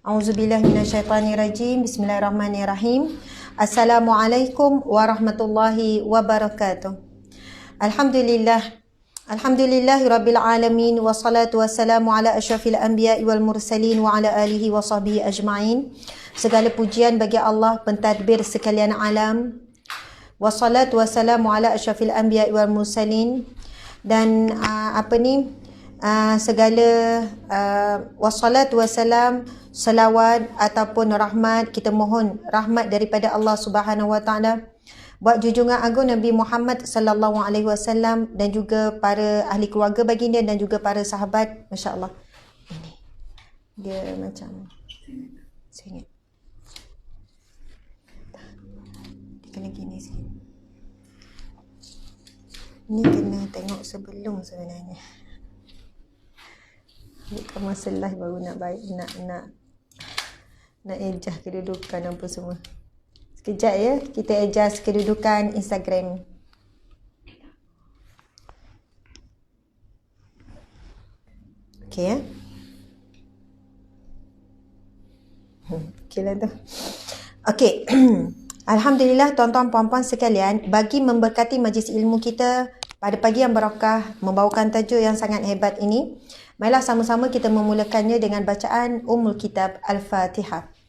A'udzubillahi minasyaitonirrajim. Bismillahirrahmanirrahim. Assalamualaikum warahmatullahi wabarakatuh. Alhamdulillah. Alhamdulillahirabbil alamin wassalatu wassalamu ala asyrafil anbiya'i wal mursalin wa ala alihi wa sahbihi ajma'in. Segala pujian bagi Allah pentadbir sekalian alam. Wassalatu wassalamu ala asyrafil anbiya'i wal mursalin. Dan segala wassalatu wassalam, salawat ataupun rahmat, kita mohon rahmat daripada Allah Subhanahu wa taala buat junjungan agung Nabi Muhammad sallallahu alaihi wasallam dan juga para ahli keluarga baginda dan juga para sahabat. Masya-Allah. Ini dia macam saya ingat. Dia kena gini sikit. Ni kena tengok sebelum sebenarnya. Bukan masa live baru nak baik, nak adjust kedudukan apa semua. Sekejap ya, kita adjust kedudukan Instagram. Okey ya. Okey lah tu. Okey. Alhamdulillah tuan-tuan puan-puan sekalian, bagi memberkati majlis ilmu kita pada pagi yang barakah, membawakan tajuk yang sangat hebat ini, marilah sama-sama kita memulakannya dengan bacaan Ummul Kitab Al-Fatihah.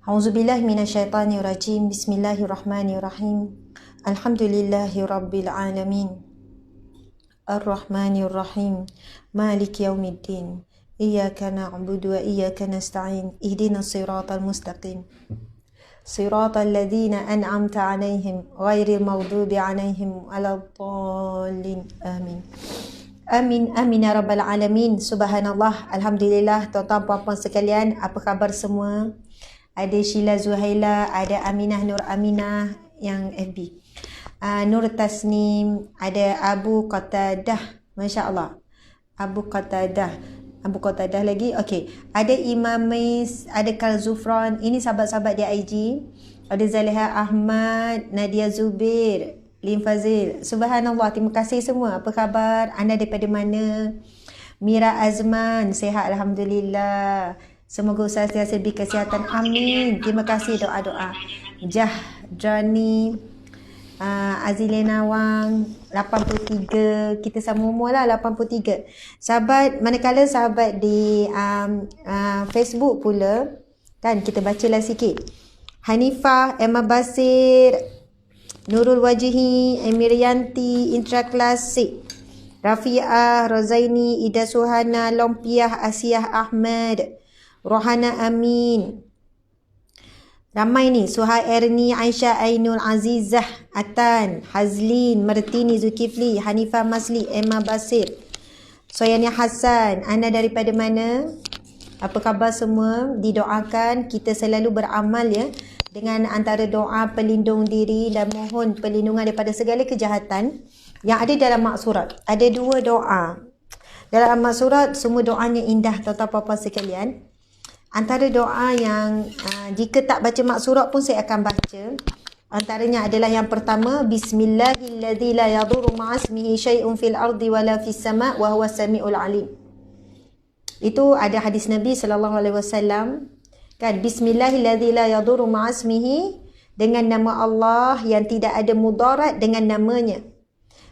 A'udzubillahi minasyaitonirrajim. Bismillahirrahmanirrahim. Alhamdulillahirabbil alamin. Ar-Rahmanirrahim. Maliki yaumiddin. Iyyaka na'budu wa iyyaka nasta'in. Ihdinas siratal mustaqim. Siratal ladzina an'amta 'alaihim ghairil maghdubi 'alaihim waladdallin. Amin. Amin amin ya rabbal alamin. Subhanallah, alhamdulillah tuan-tuan puan-puan sekalian, apa khabar semua? Ada Sheila Zuhaila, ada Aminah Nur Aminah yang FB. Nur Tasnim, ada Abu Qatadah, masya-Allah. Abu Qatadah lagi. Okey. Ada Imam Mis, ada Kal Zufran. Ini sahabat-sahabat di IG. Ada Zaliha Ahmad, Nadia Zubir, Lim Fazil. Subhanallah, terima kasih semua. Apa khabar? Anda daripada mana? Mira Azman, sihat alhamdulillah. Semoga sentiasa diberi kesihatan. Amin. Terima kasih doa-doa. Jahdrani, Azilena Wang, 83. Kita sama umur lah, 83. Sahabat, manakala sahabat di Facebook pula, kan kita bacalah sikit. Hanifah, Emma Basir, Nurul Wajihi, Emirianti, Intra Klasik, Rafiah, Rozaini, Ida Suhana, Lompiah, Asiyah Ahmad, Rohana Amin. Ramai ni. Suhai Erni, Aisyah Ainul Azizah, Atan, Hazlin, Martini Zulkifli, Hanifah Masli, Emma Basir, Soyania Hassan. Anda daripada mana? Apa khabar semua? Didoakan kita selalu beramal ya, dengan antara doa pelindung diri dan mohon perlindungan daripada segala kejahatan yang ada dalam maksurat. Ada dua doa dalam maksurat, semua doanya indah tuan-tuan puan-puan sekalian. Antara doa yang jika tak baca maksurat pun saya akan baca. Antaranya adalah yang pertama, Bismillahilladzi la yadurru ma'asmihi syai'un fil ardi wala fis sama' wa huwas samiul alim. Itu ada hadis Nabi sallallahu alaihi wasallam. Kan, Bismillahilladzi la yadurru ma'asmihi, dengan nama Allah yang tidak ada mudarat dengan namanya.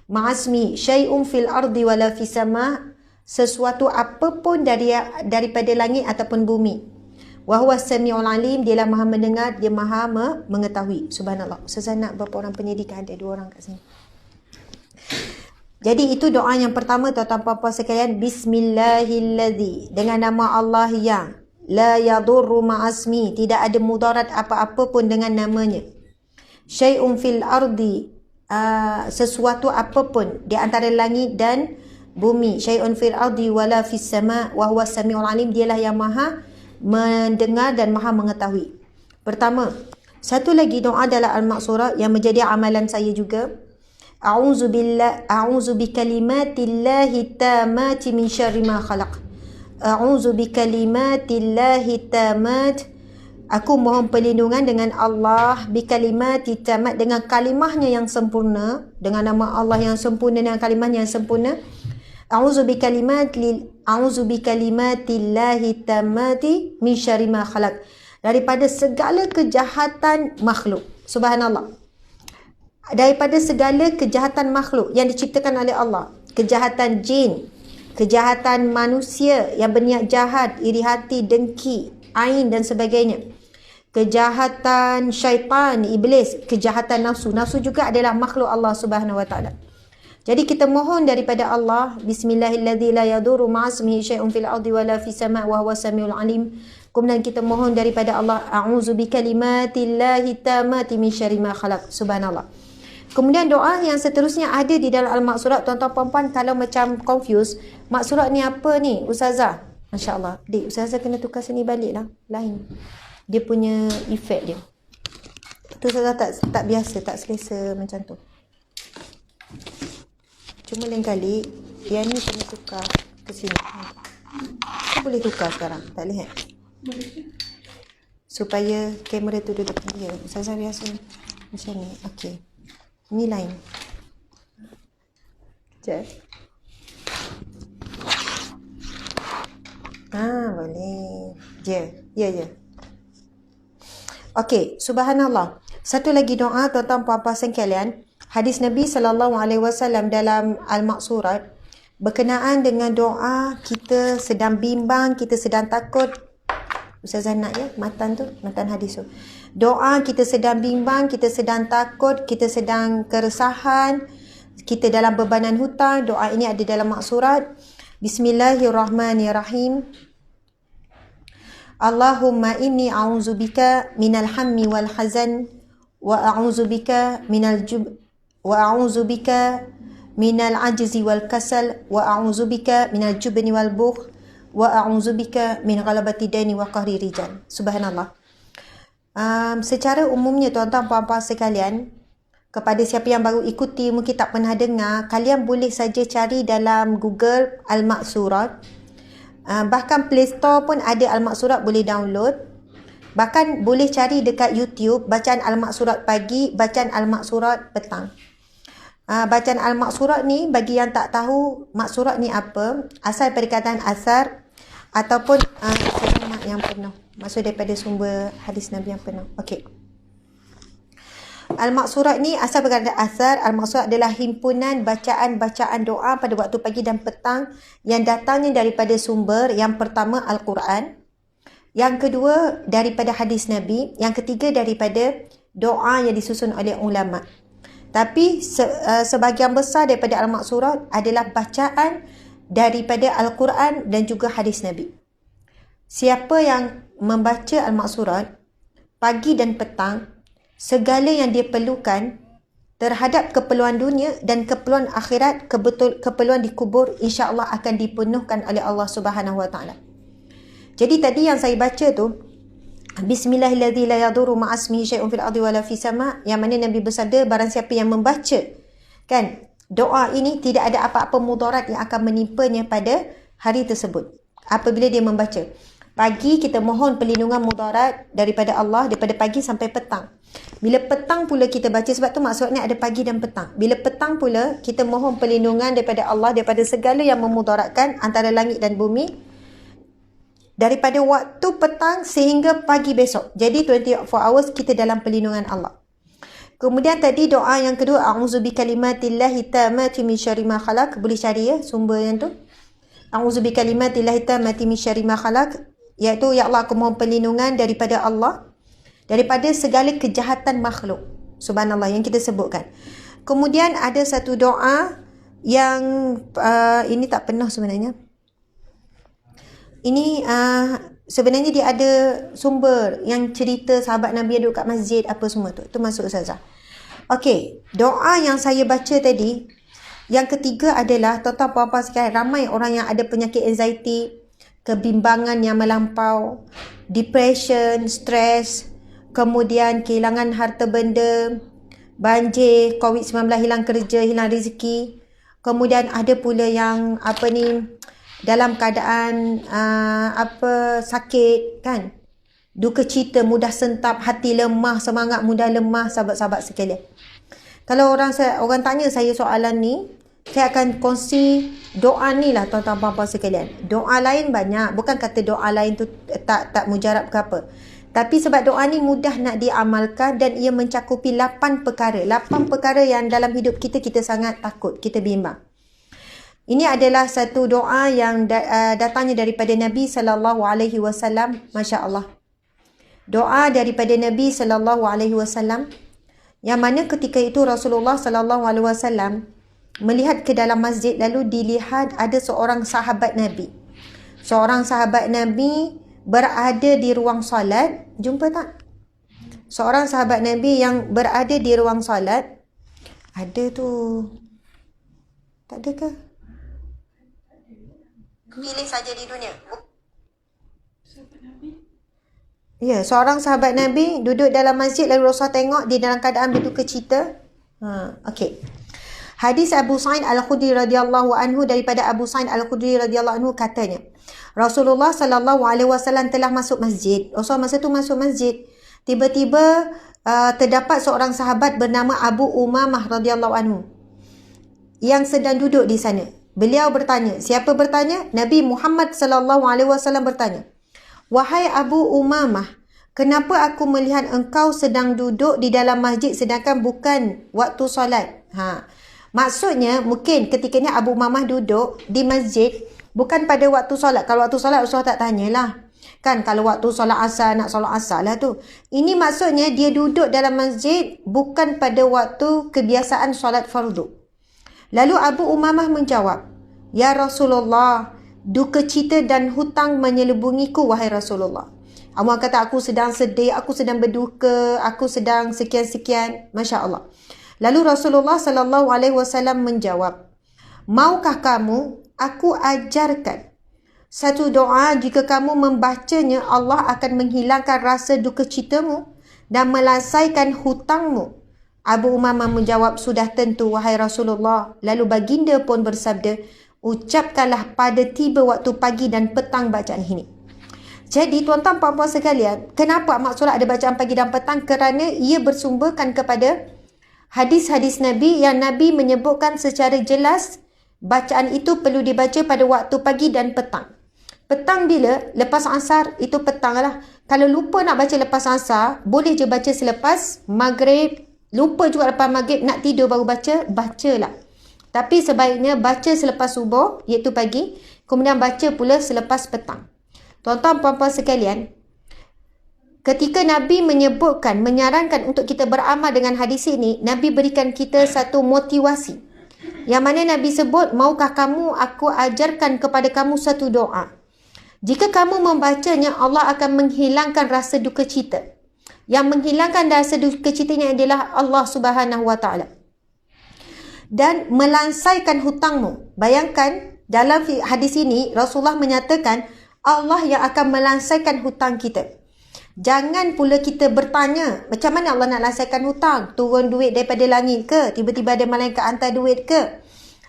Ma'asmi syai'un fil ardi wala fis sama', sesuatu apapun daripada langit ataupun bumi. Wa huwas samiul alim, dialah maha mendengar, dia maha mengetahui. Subhanallah. Ustazah nak berapa orang pendidikan? Ada 2 orang kat sini. Jadi itu doa yang pertama tuan-tuan puan-puan sekalian. Bismillahilladzi, dengan nama Allah yang la yadurru ma'asmi, tidak ada mudarat apa-apa pun dengan namanya. Syai'un fil ardi, sesuatu apapun di antara langit dan bumi. Syai'un fil ardi wala fis sama' wa huwas samiul alim, dialah yang maha mendengar dan maha mengetahui. Pertama. Satu lagi doa dalam al-maksurah yang menjadi amalan saya juga. A'udzu bikalimatillahi tammati min syarri ma khalaq. A'udzu bikalimatillahi tammat. Aku mohon perlindungan dengan Allah, bikalimati tamat, dengan kalimahnya yang sempurna, dengan nama Allah yang sempurna, dengan kalimahnya yang sempurna. a'udzu bikalimatillahi tammati min syarri ma khalaq. Daripada segala kejahatan makhluk. Subhanallah. Daripada segala kejahatan makhluk yang diciptakan oleh Allah. Kejahatan jin, kejahatan manusia yang berniat jahat, iri hati, dengki, ain dan sebagainya. Kejahatan syaitan, iblis, kejahatan nafsu. Nafsu juga adalah makhluk Allah Subhanahu Wa Taala. Jadi kita mohon daripada Allah, bismillahilladzi la yadurru ma'asmihi syai'un fil ardi wala fis sama' wa huwas samiul alim. Kemudian kita mohon daripada Allah, a'udzu bikalimatillahi tammati min syarri ma khalaq. Subhanallah. Kemudian doa yang seterusnya ada di dalam Al-Maqsurat. Tuan-tuan puan-puan kalau macam confused, Maqsurat ni apa ni Ustazah? Masya-Allah. Dik, Ustazah kena tukar sini balik lah. Lain. Dia punya efek dia. Tu Ustazah tak biasa, tak selesa macam tu. Cuma lain kali dia ni kena tukar ke sini. Kau boleh tukar sekarang, tak lihat? Supaya kamera tu duduk dia. Ustazah biasa macam ni. Okey. Ni lain. Sekejap. Boleh. Ya. Okey, subhanallah. Satu lagi doa tuan-tuan puan-puan sekalian. Hadis Nabi SAW dalam Al-Maqsurat berkenaan dengan doa kita sedang bimbang, kita sedang takut. Ustazah nak ya, matan hadis tu. Doa kita sedang bimbang, kita sedang takut, kita sedang keresahan, kita dalam bebanan hutang. Doa ini ada dalam Maqsurat. Bismillahirrahmanirrahim. Allahumma inni a'udzubika minal hammi wal hazan wa a'udzubika minal ajzi wal kasal wa a'udzubika minal jubni wal bukhl wa a'udzubika min ghalabati daini wa qahri rijal. Subhanallah. Secara umumnya tuan-tuan puan-puan sekalian, kepada siapa yang baru ikuti mungkin tak pernah dengar, kalian boleh saja cari dalam Google Al-Maqsurat. Bahkan Play Store pun ada Al-Maqsurat, boleh download. Bahkan boleh cari dekat YouTube bacaan Al-Maqsurat pagi, bacaan Al-Maqsurat petang. Bacaan Al-Maqsurat ni, bagi yang tak tahu Maqsurat ni apa, asal perkataan asar ataupun semak yang penuh. Maksud daripada sumber hadis Nabi yang penuh. Okey. Al-Maqsurat ni asal perkataan asar. Al-Maqsurat adalah himpunan bacaan-bacaan doa pada waktu pagi dan petang yang datangnya daripada sumber. Yang pertama Al-Quran, yang kedua daripada hadis Nabi, yang ketiga daripada doa yang disusun oleh ulama. Tapi sebahagian besar daripada Al-Maqsurat adalah bacaan daripada Al-Quran dan juga hadis Nabi. Siapa yang membaca Al-Maqsurat pagi dan petang, segala yang dia perlukan terhadap keperluan dunia dan keperluan akhirat, keperluan di kubur, insya-Allah akan dipenuhkan oleh Allah Subhanahu Wa Taala. Jadi tadi yang saya baca tu, bismillahilladzi la yadurru ma'asmihi syai'un fil ardi wala fis sama', yang mana Nabi bersabda barang siapa yang membaca kan doa ini, tidak ada apa-apa mudarat yang akan menimpanya pada hari tersebut apabila dia membaca. Pagi kita mohon perlindungan mudarat daripada Allah daripada pagi sampai petang. Bila petang pula kita baca, sebab tu maksudnya ada pagi dan petang. Bila petang pula kita mohon perlindungan daripada Allah daripada segala yang memudaratkan antara langit dan bumi, daripada waktu petang sehingga pagi besok. Jadi 24 hours kita dalam perlindungan Allah. Kemudian tadi doa yang kedua, a'udzu bikalimatillahi tammati min syarri ma khalaq. Boleh cari ya sumber yang tu. A'udzu bikalimatillahi tammati min syarri ma khalaq, iaitu ya Allah, aku mohon perlindungan daripada Allah daripada segala kejahatan makhluk. Subhanallah, yang kita sebutkan. Kemudian ada satu doa yang ini tak penuh sebenarnya. Ini sebenarnya dia ada sumber yang cerita sahabat Nabi yang duduk kat masjid apa semua tu. Tu masuk Ustazah. Okey, doa yang saya baca tadi, yang ketiga adalah tuan-tuan puan-puan sekalian, ramai orang yang ada penyakit anxiety, kebimbangan yang melampau, depression, stres, kemudian kehilangan harta benda, banjir, COVID-19, hilang kerja, hilang rezeki. Kemudian ada pula yang dalam keadaan sakit kan, duka cita, mudah sentap, hati lemah, semangat mudah lemah. Sahabat-sahabat sekalian, kalau orang tanya saya soalan ni, Saya akan kongsi doa ni lah tuan-tuan puan-puan sekalian. Doa lain banyak. Bukan kata doa lain tu tak mujarab ke apa. Tapi sebab doa ni mudah nak diamalkan dan ia mencakupi 8 perkara. 8 perkara yang dalam hidup kita sangat takut, kita bimbang. Ini adalah satu doa yang datangnya daripada Nabi SAW. Masya Allah. Doa daripada Nabi SAW. Yang mana ketika itu Rasulullah SAW melihat ke dalam masjid, lalu dilihat ada seorang sahabat Nabi. Seorang sahabat Nabi berada di ruang solat. Jumpa tak? Seorang sahabat Nabi yang berada di ruang solat. Ada tu. Tak ada ke? Pilih saja di dunia. Ya, seorang sahabat Nabi duduk dalam masjid, lalu Rasulullah tengok dia dalam keadaan berduka cita. Okey. Hadis Abu Sa'id Al-Khudri radhiyallahu anhu, daripada Abu Sa'id Al-Khudri radhiyallahu anhu katanya, Rasulullah sallallahu alaihi wasallam telah masuk masjid. Rasulullah masa tu masuk masjid. Tiba-tiba terdapat seorang sahabat bernama Abu Umamah radhiyallahu anhu yang sedang duduk di sana. Beliau bertanya. Siapa bertanya? Nabi Muhammad sallallahu alaihi wasallam bertanya, "Wahai Abu Umamah, kenapa aku melihat engkau sedang duduk di dalam masjid sedangkan bukan waktu solat?" Maksudnya mungkin ketika ni Abu Umamah duduk di masjid bukan pada waktu solat. Kalau waktu solat Rasulullah tak tanyalah. Kan kalau waktu solat asar, nak solat asar lah tu. Ini maksudnya dia duduk dalam masjid bukan pada waktu kebiasaan solat fardu. Lalu Abu Umamah menjawab, "Ya Rasulullah, duka cita dan hutang menyelubungiku, wahai Rasulullah." Awak kata, aku sedang sedih, aku sedang berduka, aku sedang sekian-sekian. Masya Allah. Lalu Rasulullah sallallahu alaihi wasallam menjawab, "Maukah kamu aku ajarkan satu doa, jika kamu membacanya Allah akan menghilangkan rasa duka citamu dan melesaikan hutangmu?" Abu Umamah menjawab, "Sudah tentu, wahai Rasulullah." Lalu baginda pun bersabda, "Ucapkanlah pada tiba waktu pagi dan petang bacaan ini." Jadi tuan-tuan puan-puan sekalian, kenapa maksud ada bacaan pagi dan petang? Kerana ia bersumberkan kepada hadis-hadis Nabi yang Nabi menyebutkan secara jelas bacaan itu perlu dibaca pada waktu pagi dan petang. Petang bila? Lepas asar, itu petang lah. Kalau lupa nak baca lepas asar, boleh je baca selepas maghrib. Lupa juga lepas maghrib, nak tidur baru baca, bacalah. Tapi sebaiknya baca selepas subuh, iaitu pagi. Kemudian baca pula selepas petang. Tuan-tuan puan-puan sekalian, ketika Nabi menyebutkan, menyarankan untuk kita beramal dengan hadis ini, Nabi berikan kita satu motivasi. Yang mana Nabi sebut, "Maukah kamu aku ajarkan kepada kamu satu doa. Jika kamu membacanya, Allah akan menghilangkan rasa duka cita." Yang menghilangkan rasa duka citanya adalah Allah Subhanahu Wa Taala. Dan melansaikan hutangmu. Bayangkan, dalam hadis ini, Rasulullah menyatakan, Allah yang akan melansaikan hutang kita. Jangan pula kita bertanya, macam mana Allah nak lansaikan hutang? Turun duit daripada langit ke? Tiba-tiba ada malaikat hantar duit ke?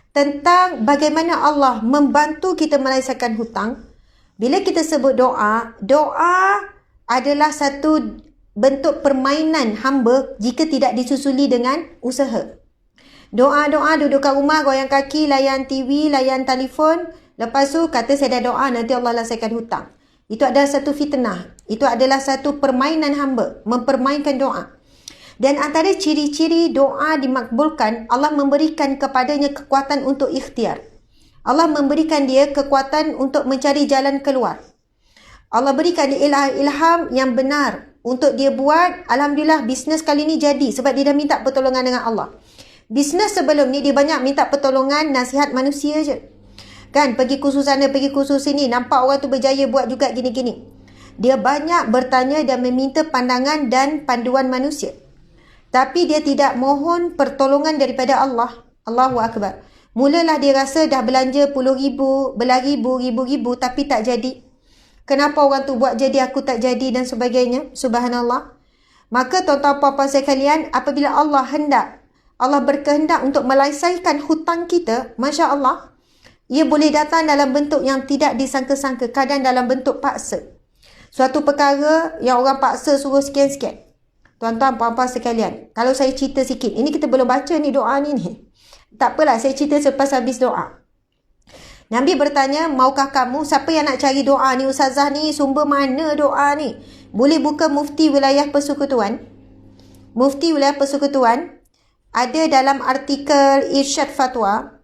Tentang bagaimana Allah membantu kita melansaikan hutang. Bila kita sebut doa, doa adalah satu bentuk permainan hamba jika tidak disusuli dengan usaha. Doa-doa duduk kat rumah, goyang kaki, layan TV, layan telefon. Lepas tu kata saya dah doa, nanti Allah lansaikan hutang. Itu adalah satu fitnah. Itu adalah satu permainan hamba, mempermainkan doa. Dan antara ciri-ciri doa dimakbulkan, Allah memberikan kepadanya kekuatan untuk ikhtiar. Allah memberikan dia kekuatan untuk mencari jalan keluar. Allah berikan dia ilham yang benar untuk dia buat. Alhamdulillah, bisnes kali ni jadi sebab dia dah minta pertolongan dengan Allah. Bisnes sebelum ni dia banyak minta pertolongan, nasihat manusia je. Kan, pergi kursus sana, pergi kursus sini, nampak orang tu berjaya buat juga gini-gini. Dia banyak bertanya dan meminta pandangan dan panduan manusia. Tapi dia tidak mohon pertolongan daripada Allah. Allahu Akbar. Mulalah dia rasa dah belanja puluh ribu, ribu, tapi tak jadi. Kenapa orang tu buat jadi, aku tak jadi dan sebagainya. Subhanallah. Maka tuan-tuan puan-puan sekalian, apabila Allah hendak, Allah berkehendak untuk melesaikan hutang kita, Masya Allah, ia boleh datang dalam bentuk yang tidak disangka-sangka, kadang dalam bentuk paksa. Suatu perkara yang orang paksa suruh sekian-sekian. Tuan-tuan, puan-puan sekalian, kalau saya cerita sikit, ini kita belum baca ni doa ni. Tak apalah, saya cerita selepas habis doa. Nabi bertanya, maukah kamu, siapa yang nak cari doa ni ustazah ni, sumber mana doa ni? Boleh buka Mufti Wilayah Persekutuan. Mufti Wilayah Persekutuan ada dalam artikel Irsyad Fatwa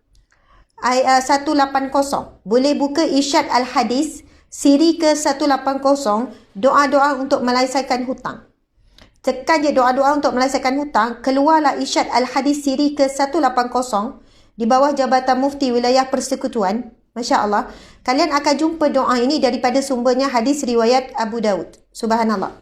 180. Boleh buka Irsyad Al-Hadis siri ke 180, doa-doa untuk melaisakan hutang. Tekan je doa-doa untuk melaisakan hutang, keluarlah Irsyad Al-Hadis siri ke 180 di bawah Jabatan Mufti Wilayah Persekutuan. Masya Allah. Kalian akan jumpa doa ini daripada sumbernya hadis riwayat Abu Daud. Subhanallah.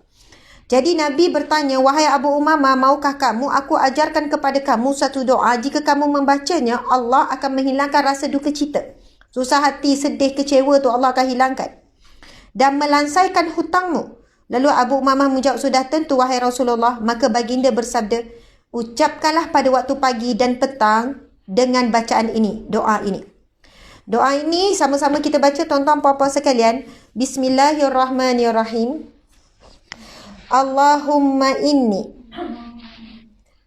Jadi Nabi bertanya, wahai Abu Umamah, maukah kamu aku ajarkan kepada kamu satu doa, jika kamu membacanya, Allah akan menghilangkan rasa duka cita. Susah hati, sedih, kecewa tu Allah akan hilangkan. Dan melansaikan hutangmu. Lalu Abu Umamah menjawab, sudah tentu wahai Rasulullah. Maka baginda bersabda, ucapkanlah pada waktu pagi dan petang dengan bacaan ini, doa ini. Doa ini sama-sama kita baca tuan-tuan puan-puan sekalian. Bismillahirrahmanirrahim. Allahumma inni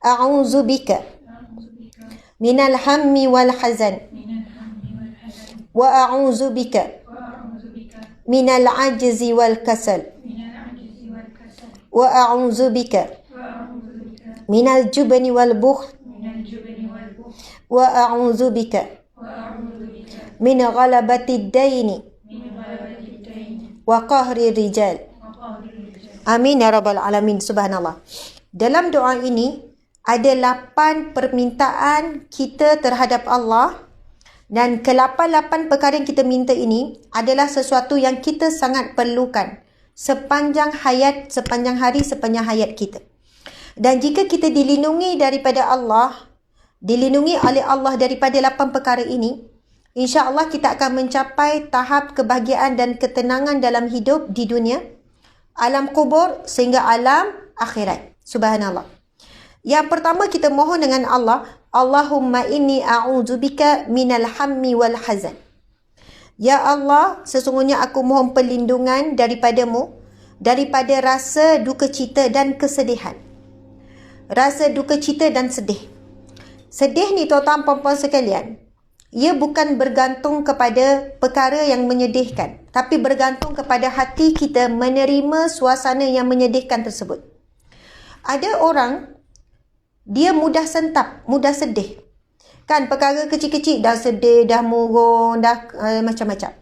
a'udzubika minal hammi wal hazan wa a'udzubika minal ajzi wal kasal wa a'udzubika minal jubni wal bukhl wa a'udzubika min ghalabati daini wa qahri rijal. Amin ya rabbal alamin. Subhanallah. Dalam doa ini ada 8 permintaan kita terhadap Allah, dan ke-8 perkara yang kita minta ini adalah sesuatu yang kita sangat perlukan sepanjang hayat, sepanjang hari, sepanjang hayat kita. Dan jika kita dilindungi daripada Allah, dilindungi oleh Allah daripada 8 perkara ini, insya-Allah kita akan mencapai tahap kebahagiaan dan ketenangan dalam hidup di dunia, alam kubur sehingga alam akhirat. Subhanallah. Yang pertama kita mohon dengan Allah, Allahumma inni a'udzubika minal hammi wal hazan. Ya Allah, sesungguhnya aku mohon perlindungan daripadamu daripada rasa duka cita dan kesedihan. Rasa duka cita dan sedih. Sedih ni tuan-tuan puan-puan sekalian, ia bukan bergantung kepada perkara yang menyedihkan, tapi bergantung kepada hati kita menerima suasana yang menyedihkan tersebut. Ada orang, dia mudah sentap, mudah sedih. Kan, perkara kecil-kecil dah sedih, dah murung, dah macam-macam.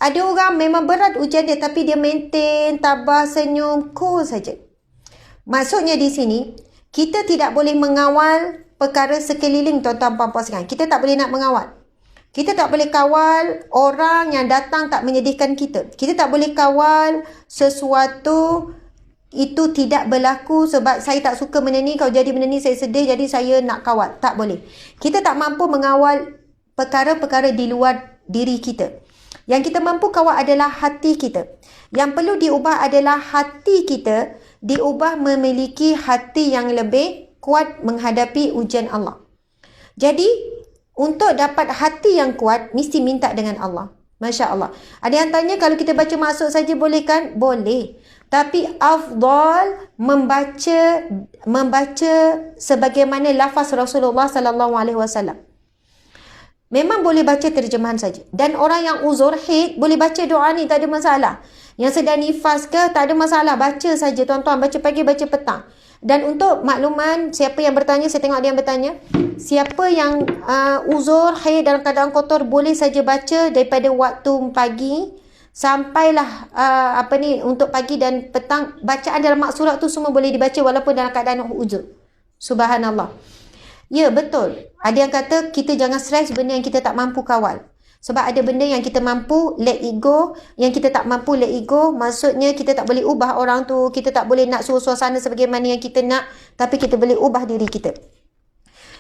Ada orang memang berat ujian dia, tapi dia maintain, tabah, senyum, cool saja. Maksudnya di sini, kita tidak boleh mengawal perkara sekeliling tuan-tuan puan-puan sekalian. Kita tak boleh nak mengawal. Kita tak boleh kawal orang yang datang tak menyedihkan kita. Kita tak boleh kawal sesuatu itu tidak berlaku sebab saya tak suka benda ni, kalau jadi benda ni saya sedih, jadi saya nak kawal. Tak boleh. Kita tak mampu mengawal perkara-perkara di luar diri kita. Yang kita mampu kawal adalah hati kita. Yang perlu diubah adalah hati kita diubah memiliki hati yang lebih kuat menghadapi ujian Allah. Jadi, untuk dapat hati yang kuat, mesti minta dengan Allah. Masya Allah. Ada yang tanya, kalau kita baca maksud saja boleh kan? Boleh. Tapi afdal membaca sebagaimana lafaz Rasulullah SAW. Memang boleh baca terjemahan saja. Dan orang yang uzur, haid, boleh baca doa ni, tak ada masalah. Yang sedang nifas ke, tak ada masalah. Baca saja tuan-tuan. Baca pagi, baca petang. Dan untuk makluman, siapa yang bertanya, saya tengok dia yang bertanya, siapa yang uzur, haid dalam keadaan kotor, boleh saja baca daripada waktu pagi sampailah untuk pagi dan petang. Bacaan dalam maksurat tu semua boleh dibaca walaupun dalam keadaan uzur. Subhanallah. Ya, betul. Ada yang kata kita jangan stres benda yang kita tak mampu kawal. Sebab ada benda yang kita mampu, let it go. Yang kita tak mampu, let it go. Maksudnya kita tak boleh ubah orang tu. Kita tak boleh nak suruh suasana sebagaimana yang kita nak. Tapi kita boleh ubah diri kita.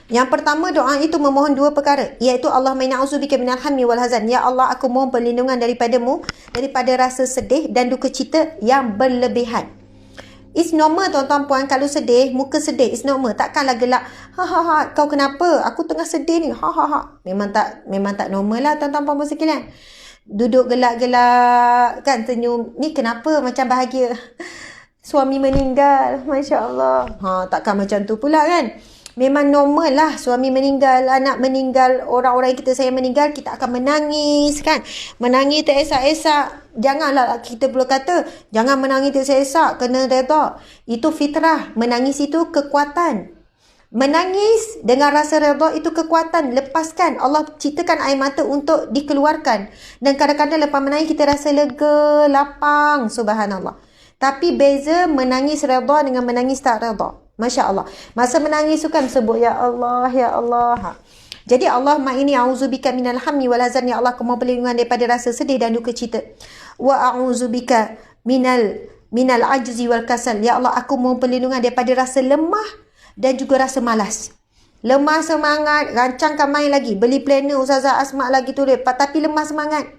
Yang pertama, doa itu memohon 2 perkara. Iaitu Allahumma inna a'udzubika minal hammi wal hazan. Ya Allah, aku mohon perlindungan daripadamu, daripada rasa sedih dan duka cita yang berlebihan. It's normal tuan-tuan puan, kalau sedih, muka sedih, it's normal. Takkanlah gelak, ha, kau kenapa? Aku tengah sedih ni, ha. Memang tak normal lah tuan-tuan puan sekalian. Duduk gelak-gelak, kan, senyum. Ni kenapa macam bahagia? Suami meninggal, Masya Allah. Takkan macam tu pula kan? Memang normal lah suami meninggal, anak meninggal, orang-orang yang kita sayang meninggal, kita akan menangis kan. Menangis teresak-esak. Janganlah kita perlu kata, jangan menangis teresak-esak, kena redha. Itu fitrah. Menangis itu kekuatan. Menangis dengan rasa redha itu kekuatan. Lepaskan. Allah ciptakan air mata untuk dikeluarkan. Dan kadang-kadang lepas menangis kita rasa lega, lapang. Subhanallah. Tapi beza menangis redha dengan menangis tak redha. Masya Allah. Masa menangis tu kan sebut ya Allah, ya Allah. Jadi Allahumma inni a'udzubika minal hammi wal hazan. Ya Allah, aku mohon perlindungan daripada rasa sedih dan duka cita. Wa a'udzubika minal ajzi wal kasal. Ya Allah, aku mohon perlindungan daripada rasa lemah dan juga rasa malas. Lemah semangat, rancangkan main lagi. Beli planner Ustazah Asma lagi tulis. Tapi lemah semangat.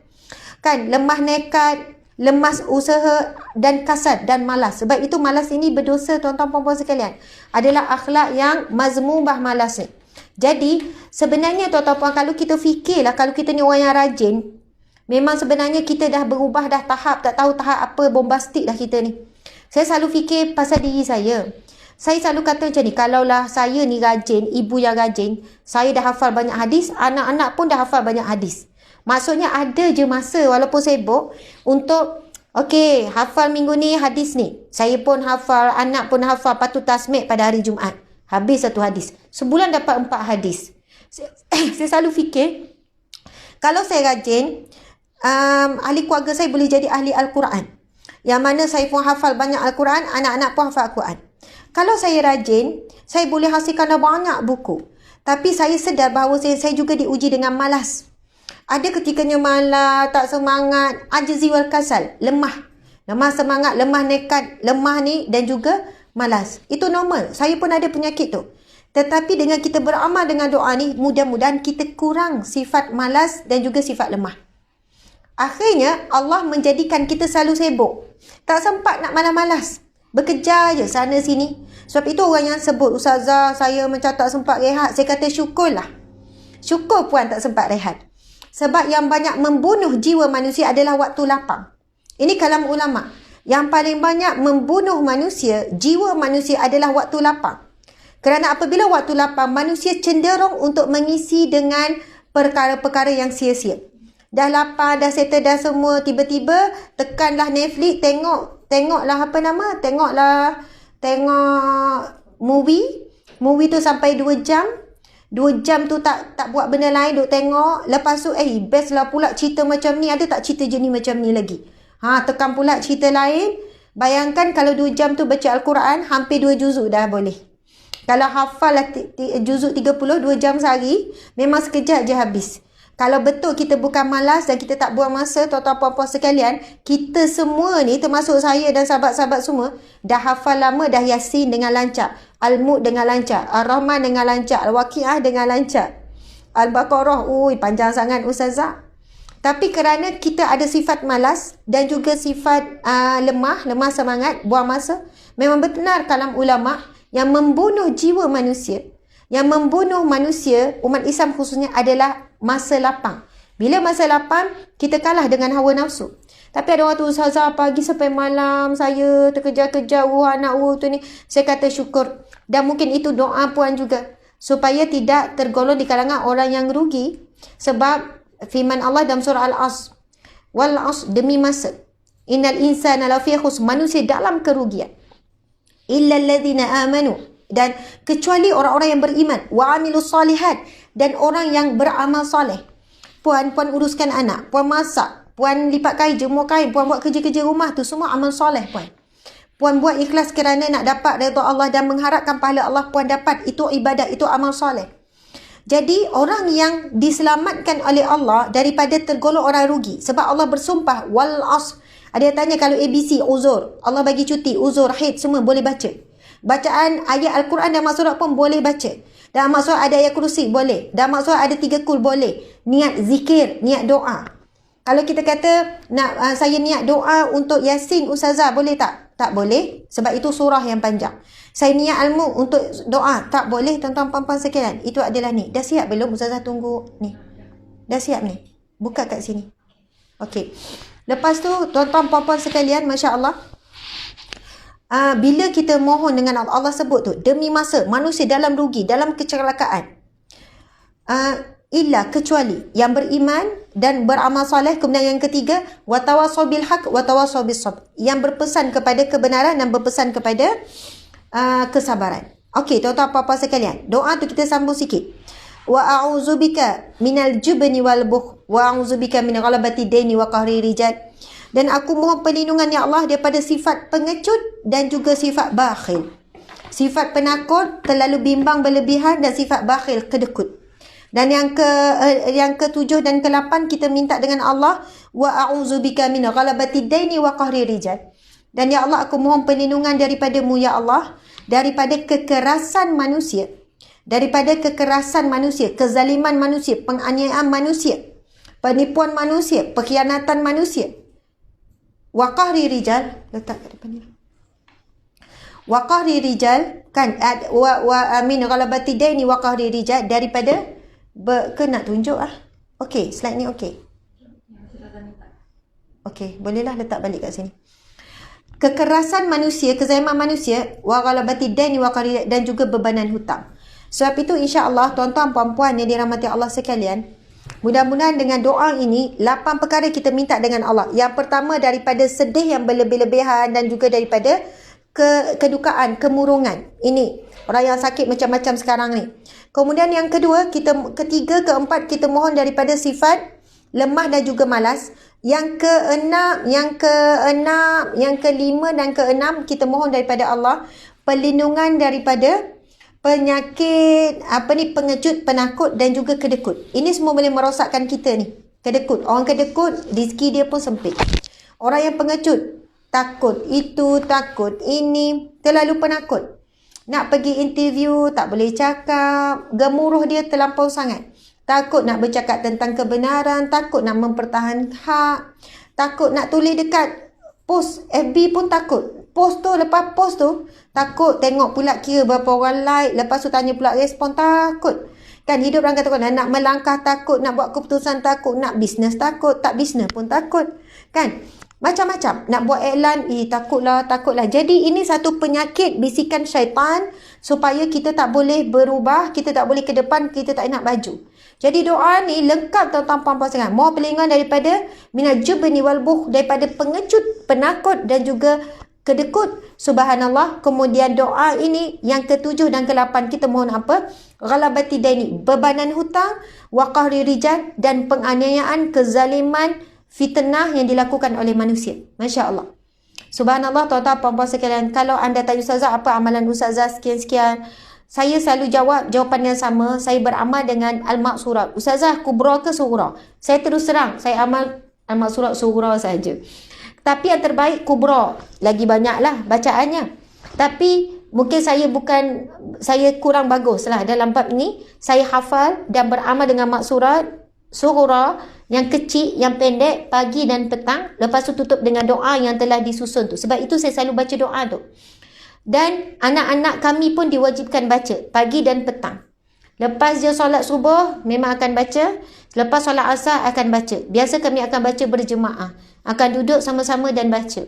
Kan, lemah nekat, lemas usaha dan kasad dan malas. Sebab itu malas ini berdosa tuan-tuan puan-puan sekalian. Adalah akhlak yang mazmumah malas ni. Jadi, sebenarnya tuan-tuan puan, kalau kita fikirlah, kalau kita ni orang yang rajin, memang sebenarnya kita dah berubah dah tahap, tak tahu tahap apa bombastik dah kita ni. Saya selalu fikir pasal diri saya. Saya selalu kata macam ni, kalaulah saya ni rajin, ibu yang rajin, saya dah hafal banyak hadis, anak-anak pun dah hafal banyak hadis. Maksudnya ada je masa walaupun sibuk untuk, okey, hafal minggu ni hadis ni. Saya pun hafal, anak pun hafal, patut tasmik pada hari Jumaat. Habis satu hadis. Sebulan dapat 4 hadis. Saya selalu fikir, kalau saya rajin, ahli keluarga saya boleh jadi ahli Al-Quran. Yang mana saya pun hafal banyak Al-Quran, anak-anak pun hafal Al-Quran. Kalau saya rajin, saya boleh hasilkan dah banyak buku. Tapi saya sedar bahawa saya juga diuji dengan malas. Ada ketikanya malas, tak semangat, ajzi wal kasal, lemah. Lemah semangat, lemah nekat, lemah ni dan juga malas. Itu normal. Saya pun ada penyakit tu. Tetapi dengan kita beramal dengan doa ni, mudah-mudahan kita kurang sifat malas dan juga sifat lemah. Akhirnya, Allah menjadikan kita selalu sibuk. Tak sempat nak malas-malas. Bekerja je sana sini. Sebab itu orang yang sebut, Ustazah, saya macam tak sempat rehat. Saya kata syukurlah. Syukur puan tak sempat rehat. Sebab yang banyak membunuh jiwa manusia adalah waktu lapang. Ini kalam ulama. Yang paling banyak membunuh manusia, jiwa manusia adalah waktu lapang. Kerana apabila waktu lapang, manusia cenderung untuk mengisi dengan perkara-perkara yang sia-sia. Dah lapar, dah settle dah semua, tiba-tiba tekanlah Netflix, tengoklah movie. Movie tu sampai 2 jam. 2 jam tu tak buat benda lain, duk tengok. Lepas tu, best lah pula cerita macam ni. Ada tak cerita jenis macam ni lagi? Tekan pula cerita lain. Bayangkan kalau 2 jam tu baca Al-Quran, hampir 2 juzuk dah boleh. Kalau hafal lah juzuk 30, 2 jam sehari, memang sekejap je habis. Kalau betul kita bukan malas dan kita tak buang masa, tuan-tuan puan-puan sekalian, kita semua ni, termasuk saya dan sahabat-sahabat semua, dah hafal lama, dah Yasin dengan lancar. Al-Mulk dengan lancar. Ar-Rahman dengan lancar. Al-Waqiah dengan lancar. Al-Baqarah, panjang sangat Ustazah. Tapi kerana kita ada sifat malas dan juga sifat lemah semangat, buang masa, memang benar kalam ulama yang membunuh jiwa manusia. Yang membunuh manusia, umat Islam khususnya, adalah masa lapang. Bila masa lapang, kita kalah dengan hawa nafsu. Tapi ada waktu Ustazah pagi sampai malam, saya terkejar-kejar, anak tu ni. Saya kata syukur. Dan mungkin itu doa puan juga. Supaya tidak tergolong di kalangan orang yang rugi. Sebab firman Allah dalam surah Al-Asr. Wal-Asr, demi masa. Innal insana lafi khusr, manusia dalam kerugian. Illa alladhina amanu. Dan kecuali orang-orang yang beriman. Wa amilus salihat. Dan orang yang beramal soleh. Puan uruskan anak. Puan masak. Puan lipat kain, jemur kain. Puan buat kerja-kerja rumah tu. Semua amal soleh puan. Puan buat ikhlas kerana nak dapat redha Allah dan mengharapkan pahala Allah puan dapat. Itu ibadat, itu amal soleh. Jadi orang yang diselamatkan oleh Allah daripada tergolong orang rugi. Sebab Allah bersumpah. Wal asr. Ada yang tanya kalau ABC, uzur. Allah bagi cuti, uzur, haid, semua boleh baca. Bacaan ayat Al-Quran dan maksud pun boleh baca. Dan maksud ada ayat kursi, boleh. Dan maksud ada 3 kul, boleh. Niat zikir, niat doa. Kalau kita kata, saya niat doa untuk Yasin, Ustazah, boleh tak? Tak boleh. Sebab itu surah yang panjang. Saya niat Al-Mulk untuk doa. Tak boleh, tuan-tuan puan-puan sekalian. Itu adalah ni. Dah siap belum? Ustazah tunggu ni. Dah siap ni? Buka kat sini. Okey. Lepas tu, tuan-tuan puan-puan sekalian, Masya Allah. bila kita mohon dengan Allah sebut tu, demi masa manusia dalam rugi, dalam kecelakaan, illa kecuali yang beriman dan beramal soleh. Kemudian yang ketiga, watawasau bil haq watawasau bis sabr, yang berpesan kepada kebenaran dan berpesan kepada kesabaran. Okey, tuan-tuan apa-apa sekalian, doa tu kita sambung sikit. Wa a'udzubika minal jubni wal bukh wa a'udzubika min ghalabati daini wa qahri rijal. Dan aku mohon perlindungan ya Allah daripada sifat pengecut dan juga sifat bakhil. Sifat penakut, terlalu bimbang berlebihan, dan sifat bakhil, kedekut. Dan yang ke-7 dan ke-8 kita minta dengan Allah, wa a'udzubika min ghalabati daini wa qahri rijal. Dan ya Allah, aku mohon perlindungan daripadamu ya Allah daripada kekerasan manusia. Daripada kekerasan manusia, kezaliman manusia, penganiayaan manusia, penipuan manusia, pengkhianatan manusia. Wa qahri rijal, letak kat depan ni. Wa qahri rijal, kan, wa min ghalabati daini wa qahri rijal, daripada nak tunjuk okey, slide ni okey. Okey, bolehlah letak balik kat sini. Kekerasan manusia, kezaliman manusia, wa ghalabati daini wa qahri, dan juga bebanan hutang. Sebab itu insya-Allah tuan-tuan puan-puan yang dirahmati Allah sekalian, mudah-mudahan dengan doa ini 8 perkara kita minta dengan Allah. Yang pertama, daripada sedih yang berlebih-lebihan dan juga daripada kedukaan, kemurungan. Ini orang yang sakit macam-macam sekarang ni. Kemudian yang kedua, ketiga, keempat kita mohon daripada sifat lemah dan juga malas. Yang kelima dan keenam kita mohon daripada Allah perlindungan daripada penyakit pengecut, penakut dan juga kedekut. Ini semua boleh merosakkan kita ni. Kedekut, orang kedekut rezeki dia pun sempit. Orang yang pengecut, takut itu, takut ini, terlalu penakut. Nak pergi interview tak boleh cakap, gemuruh dia terlampau sangat. Takut nak bercakap tentang kebenaran, takut nak mempertahankan hak, takut nak tulis dekat post FB pun takut. Post tu, lepas post tu, takut tengok pula kira berapa orang like, lepas tu tanya pula respon, takut. Kan hidup orang kata nak melangkah takut, nak buat keputusan takut, nak bisnes takut, tak bisnes pun takut. Kan? Macam-macam. Nak buat iklan, takutlah. Jadi ini satu penyakit bisikan syaitan supaya kita tak boleh berubah, kita tak boleh ke depan, kita tak nak baju. Jadi doa ni lengkap tuan-tuan puan-puan sekalian. Mohon perlindungan daripada minal jubni wal bukh, daripada pengecut, penakut dan juga kedekut. Subhanallah. Kemudian doa ini yang ke-7 dan ke-8 kita mohon apa? Ghalabati daini, bebanan hutang, wa qahri rijal, dan penganiayaan, kezaliman, fitnah yang dilakukan oleh manusia. Masya Allah. Subhanallah tuan-tuan puan-puan sekalian. Kalau anda tanya ustazah apa amalan ustazah sekian-sekian, saya selalu jawab jawapan yang sama. Saya beramal dengan al-maqsurat. Ustazah kubra ke sughra? Saya terus terang, saya amal al-maqsurat sughra saja. Tapi yang terbaik kubra. Lagi banyaklah bacaannya. Tapi mungkin saya kurang bagus lah dalam bab ini. Saya hafal dan beramal dengan maqsurat sughra, yang kecil, yang pendek, pagi dan petang. Lepas tu tutup dengan doa yang telah disusun tu. Sebab itu saya selalu baca doa tu. Dan anak-anak kami pun diwajibkan baca pagi dan petang. Lepas dia solat subuh memang akan baca. Lepas solat asar akan baca. Biasa kami akan baca berjemaah. Akan duduk sama-sama dan baca.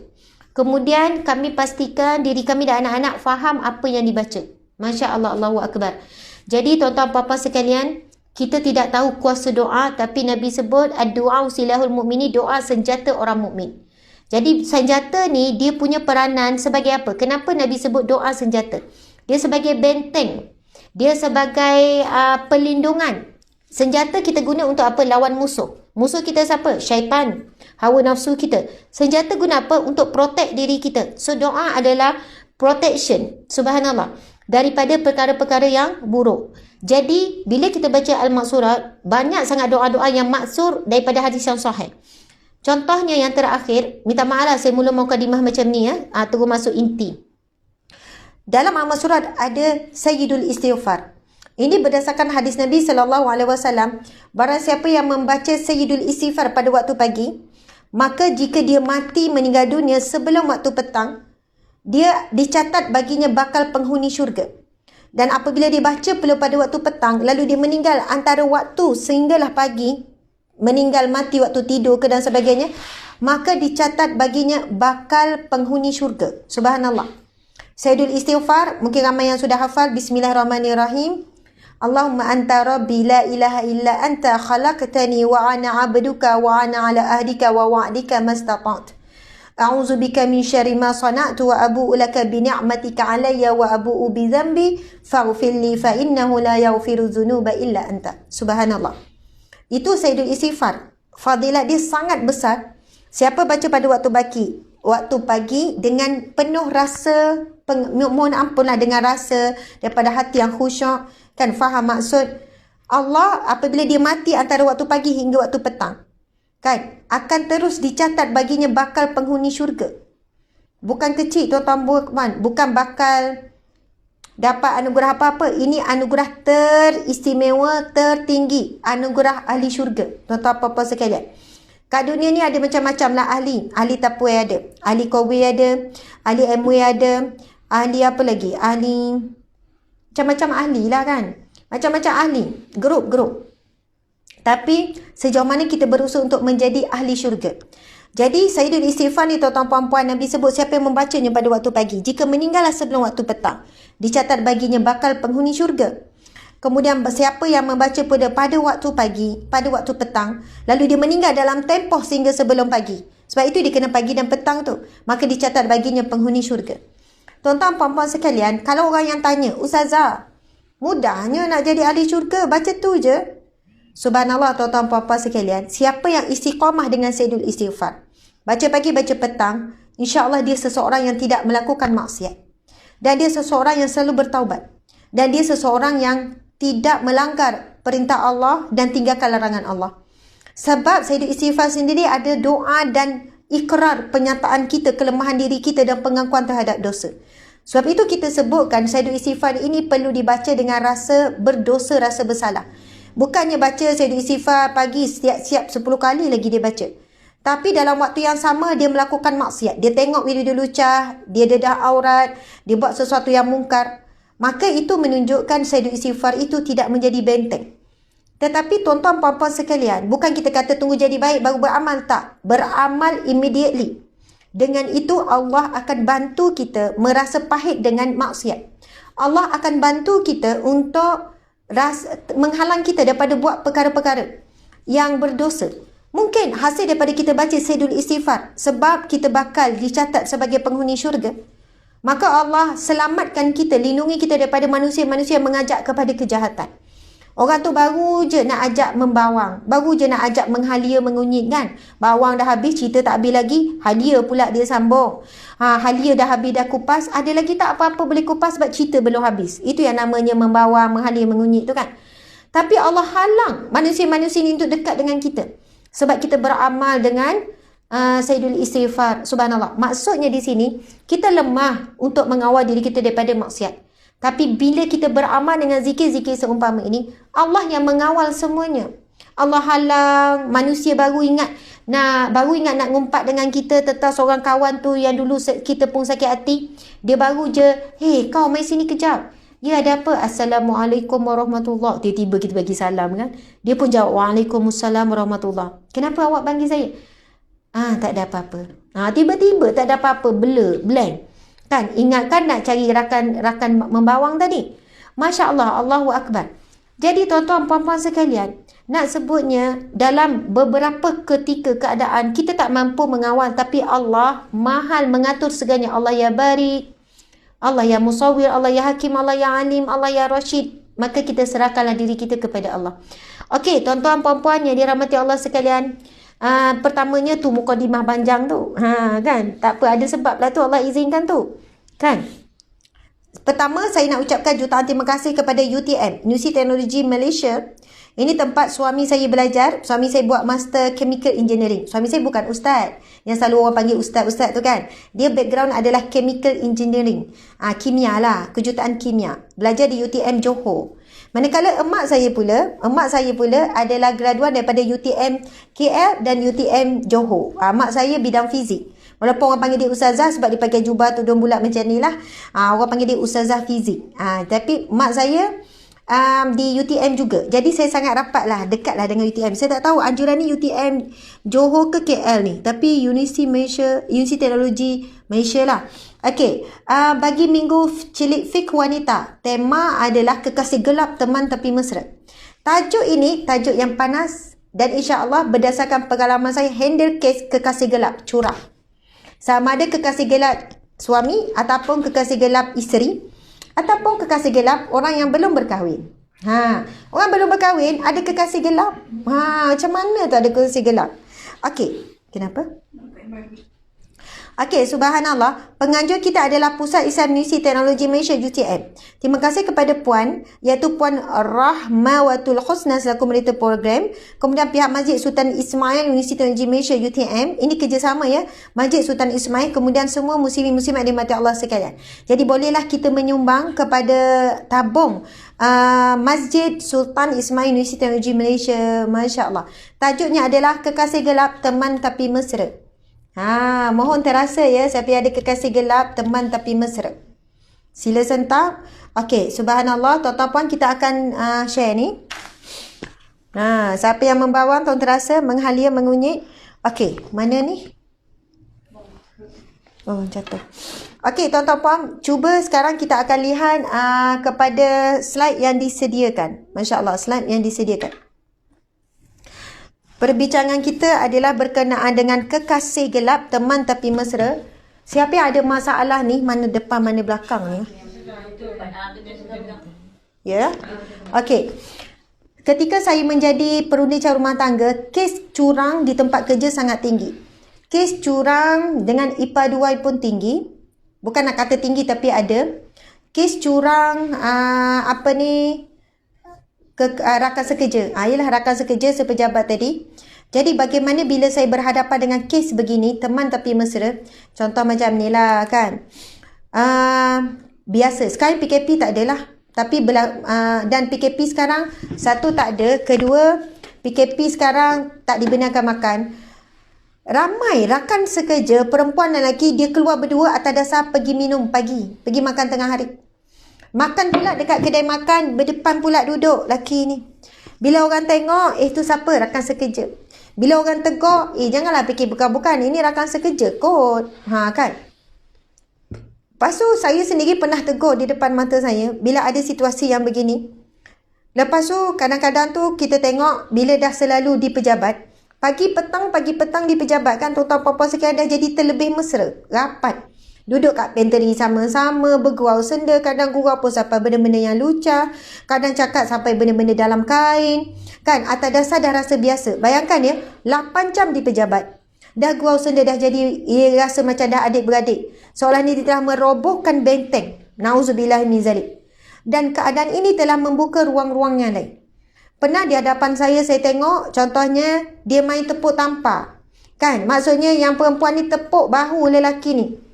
Kemudian kami pastikan diri kami dan anak-anak faham apa yang dibaca. Masya Allah, Allahu Akbar. Jadi tuan-tuan puan-puan sekalian, kita tidak tahu kuasa doa, tapi Nabi sebut ad-du'a silahul mu'mini, doa senjata orang mukmin. Jadi senjata ni dia punya peranan sebagai apa? Kenapa Nabi sebut doa senjata? Dia sebagai benteng. Dia sebagai perlindungan. Senjata kita guna untuk apa? Lawan musuh. Musuh kita siapa? Syaitan. Hawa nafsu kita. Senjata guna apa? Untuk protect diri kita. So doa adalah protection. Subhanallah. Daripada perkara-perkara yang buruk. Jadi bila kita baca al-maqsurat, banyak sangat doa-doa yang maksur daripada hadis yang sahih. Contohnya yang terakhir, minta maaf lah saya mula mukadimah macam ni terus masuk inti. Dalam al-maqsurat ada sayyidul istighfar. Ini berdasarkan hadis Nabi SAW. Barang siapa yang membaca sayyidul istighfar pada waktu pagi, maka jika dia mati meninggal dunia sebelum waktu petang, dia dicatat baginya bakal penghuni syurga. Dan apabila dia baca pula pada waktu petang, lalu dia meninggal antara waktu sehinggalah pagi, meninggal mati waktu tidur ke dan sebagainya, maka dicatat baginya bakal penghuni syurga. Subhanallah. Sayyidul Istighfar, mungkin ramai yang sudah hafal. Bismillahirrahmanirrahim. Allahumma anta rabbi la ilaha illa anta khalaqtani wa ana abduka wa ana ala ahdika wa wa'dika mastata'tu. A'udzu bika min syarri ma sana'tu wa abu'u laka bi ni'matika 'alayya wa abu'u bi dhanbi faghfir li fa innahu la yaghfiru dzunuba illa anta. Subhanallah. Itu Sayyidul Istighfar. Fadilat dia sangat besar. Siapa baca pada waktu pagi dengan penuh rasa mohon ampunlah, dengan rasa daripada hati yang khusyuk, kan, faham maksud Allah apabila dia mati antara waktu pagi hingga waktu petang, kan, akan terus dicatat baginya bakal penghuni syurga. Bukan kecil tuan-tuan, bukan bakal dapat anugerah apa-apa. Ini anugerah teristimewa, tertinggi, anugerah ahli syurga. Tuan-tuan apa-apa sekalian, kat dunia ni ada macam-macam lah ahli. Ahli tapui ada, ahli kowe ada, ahli MW ada, ahli apa lagi, ahli macam-macam ahli lah, kan, macam-macam ahli, grup-grup. Tapi sejauh mana kita berusaha untuk menjadi ahli syurga. Jadi Sayyidul Istighfar ni tuan-tuan puan-puan, Nabi sebut siapa yang membacanya pada waktu pagi, jika meninggallah sebelum waktu petang, dicatat baginya bakal penghuni syurga. Kemudian siapa yang membaca pada waktu pagi, pada waktu petang, lalu dia meninggal dalam tempoh sehingga sebelum pagi, sebab itu dia kena pagi dan petang tu, maka dicatat baginya penghuni syurga. Tuan-tuan puan-puan sekalian, kalau orang yang tanya, Ustazah, mudahnya nak jadi ahli syurga, baca tu je. Subhanallah tuan-tuan puan-puan sekalian, siapa yang istiqamah dengan Sayyidul Istighfar, baca pagi, baca petang, insya-Allah dia seseorang yang tidak melakukan maksiat. Dan dia seseorang yang selalu bertaubat. Dan dia seseorang yang tidak melanggar perintah Allah dan tinggalkan larangan Allah. Sebab Sayyidul Istighfar sendiri ada doa dan ikrar penyataan kita, kelemahan diri kita dan pengakuan terhadap dosa. Sebab itu kita sebutkan Sayyidul Istighfar ini perlu dibaca dengan rasa berdosa, rasa bersalah. Bukannya baca Sayyidul Istighfar pagi siap-siap 10 kali lagi dia baca, tapi dalam waktu yang sama dia melakukan maksiat. Dia tengok video lucah, dia dedah aurat, dia buat sesuatu yang mungkar. Maka itu menunjukkan Sayyidul Istighfar itu tidak menjadi benteng. Tetapi tuan-tuan puan-puan sekalian, bukan kita kata tunggu jadi baik baru beramal, tak. Beramal immediately. Dengan itu Allah akan bantu kita merasa pahit dengan maksiat. Allah akan bantu kita untuk menghalang kita daripada buat perkara-perkara yang berdosa. Mungkin hasil daripada kita baca Sayyidul Istighfar, sebab kita bakal dicatat sebagai penghuni syurga, maka Allah selamatkan kita, lindungi kita daripada manusia-manusia yang mengajak kepada kejahatan. Orang tu baru je nak ajak membawang, baru je nak ajak menghalia, mengunyit, kan. Bawang dah habis, cerita tak habis lagi, halia pula dia sambung. Halia dah habis, dah kupas, ada lagi tak apa-apa boleh kupas sebab cerita belum habis. Itu yang namanya membawang, menghalia, mengunyit tu, kan. Tapi Allah halang manusia-manusia ni untuk dekat dengan kita, sebab kita beramal dengan Sayyidul Istighfar. Subhanallah. Maksudnya di sini, kita lemah untuk mengawal diri kita daripada maksiat. Tapi bila kita beramal dengan zikir-zikir seumpama ini, Allah yang mengawal semuanya. Allah halang manusia baru ingat nak ngumpat dengan kita tentang seorang kawan tu yang dulu kita pun sakit hati. Dia baru je, "Hey, kau mai sini kejap." "Ya, ada apa?" "Assalamualaikum warahmatullahi." Tiba-tiba kita bagi salam, kan. Dia pun jawab, "Waalaikumsalam warahmatullahi." "Kenapa awak panggil saya?" Tak ada apa-apa." Tiba-tiba tak ada apa-apa, blank. Kan, ingatkan nak cari rakan membawang tadi. Masya Allah, Allahu Akbar. Jadi tuan-tuan puan-puan sekalian, nak sebutnya dalam beberapa ketika keadaan kita tak mampu mengawal, tapi Allah mahal mengatur segalanya. Allah ya Bari, Allah ya Musawwir, Allah ya Hakim, Allah ya Alim, Allah ya Rashid. Maka kita serahkanlah diri kita kepada Allah. Okey, tuan-tuan puan-puan yang dirahmati Allah sekalian, pertamanya tu mukadimah panjang tu, kan, tak apa, ada sebab lah tu Allah izinkan tu, kan. Pertama, saya nak ucapkan jutaan terima kasih kepada UTM, Universiti Teknologi Malaysia. Ini tempat suami saya belajar. Suami saya buat Master Chemical Engineering. Suami saya bukan ustaz, yang selalu orang panggil ustaz-ustaz tu, kan. Dia background adalah Chemical Engineering, kimia lah, kejuruteraan kimia. Belajar di UTM Johor. Manakala emak saya pula adalah graduan daripada UTM KL dan UTM Johor. Mak saya bidang fizik. Walaupun orang panggil dia ustazah sebab dia pakai jubah tudung bulat macam ni lah. Orang panggil dia ustazah fizik. Tapi mak saya di UTM juga. Jadi saya sangat rapat lah, dekat lah dengan UTM. Saya tak tahu anjuran ni UTM Johor ke KL ni. Tapi Universiti Teknologi Malaysia lah. Okey, bagi minggu Cilik Fik Wanita, tema adalah kekasih gelap teman tapi mesra. Tajuk ini tajuk yang panas dan insya-Allah berdasarkan pengalaman saya handle kes kekasih gelap curang. Sama ada kekasih gelap suami ataupun kekasih gelap isteri ataupun kekasih gelap orang yang belum berkahwin. Orang belum berkahwin ada kekasih gelap. Macam mana tu ada kekasih gelap? Okey, kenapa? Okey, subhanallah. Penganjur kita adalah Pusat Islam Universiti Teknologi Malaysia UTM. Terima kasih kepada Puan, iaitu Puan Rahmawatul Husna selaku moderator program. Kemudian pihak Masjid Sultan Ismail Universiti Teknologi Malaysia UTM. Ini kerjasama ya, Masjid Sultan Ismail. Kemudian semua muslimin-muslimat dimati Allah sekalian. Jadi bolehlah kita menyumbang kepada tabung Masjid Sultan Ismail Universiti Teknologi Malaysia. Masya Allah. Tajuknya adalah Kekasih Gelap Teman Tapi Mesra. Mohon terasa ya, siapa yang ada kekasih gelap, teman tapi mesra. Sila sentap. Okey, subhanallah, tuan-tuan puan kita akan share ni. Siapa yang membawa, tuan terasa, menghalia, mengunyit. Okey, mana ni? Oh, jatuh. Okey, tuan-tuan puan, cuba sekarang kita akan lihat kepada slide yang disediakan. Masya Allah, slide yang disediakan. Perbincangan kita adalah berkenaan dengan kekasih gelap, teman tapi mesra. Siapa yang ada masalah ni, mana depan, mana belakang ni? Ya? Okey. Ketika saya menjadi perunding rumah tangga, kes curang di tempat kerja sangat tinggi. Kes curang dengan IPA 2 pun tinggi. Bukan nak kata tinggi tapi ada. Kes curang, rakan sekerja. Ialah rakan sekerja sepejabat tadi. Jadi bagaimana bila saya berhadapan dengan kes begini, teman tapi mesra. Contoh macam ni lah kan. Biasa. Sekarang PKP tak adalah. Tapi dan PKP sekarang, satu tak ada. Kedua, PKP sekarang tak dibenarkan makan. Ramai rakan sekerja, perempuan dan lelaki, dia keluar berdua atas dasar pergi minum pagi. Pergi makan tengah hari. Makan pula dekat kedai makan, berdepan pula duduk laki ni. Bila orang tengok, tu siapa? Rakan sekerja. Bila orang tegur, janganlah fikir bukan-bukan, ini rakan sekerja kot. Kan? Lepas tu, saya sendiri pernah tegur di depan mata saya, bila ada situasi yang begini. Lepas tu, kadang-kadang tu, kita tengok, bila dah selalu di pejabat, pagi petang di pejabat kan, tuan-tuan puan-puan sekalian dah jadi terlebih mesra, rapat. Duduk kat pantry sama-sama, bergurau senda, kadang gurau pun sampai benda-benda yang lucah, kadang cakap sampai benda-benda dalam kain. Kan, atas dasar dah rasa biasa. Bayangkan ya, 8 jam di pejabat. Dah gurau senda, dah jadi, rasa macam dah adik-beradik. Seolah ni telah merobohkan benteng. Nauzubillah min zalik. Dan keadaan ini telah membuka ruang-ruang yang lain. Pernah di hadapan saya tengok, contohnya, dia main tepuk tampar. Kan, maksudnya yang perempuan ni tepuk bahu lelaki ni.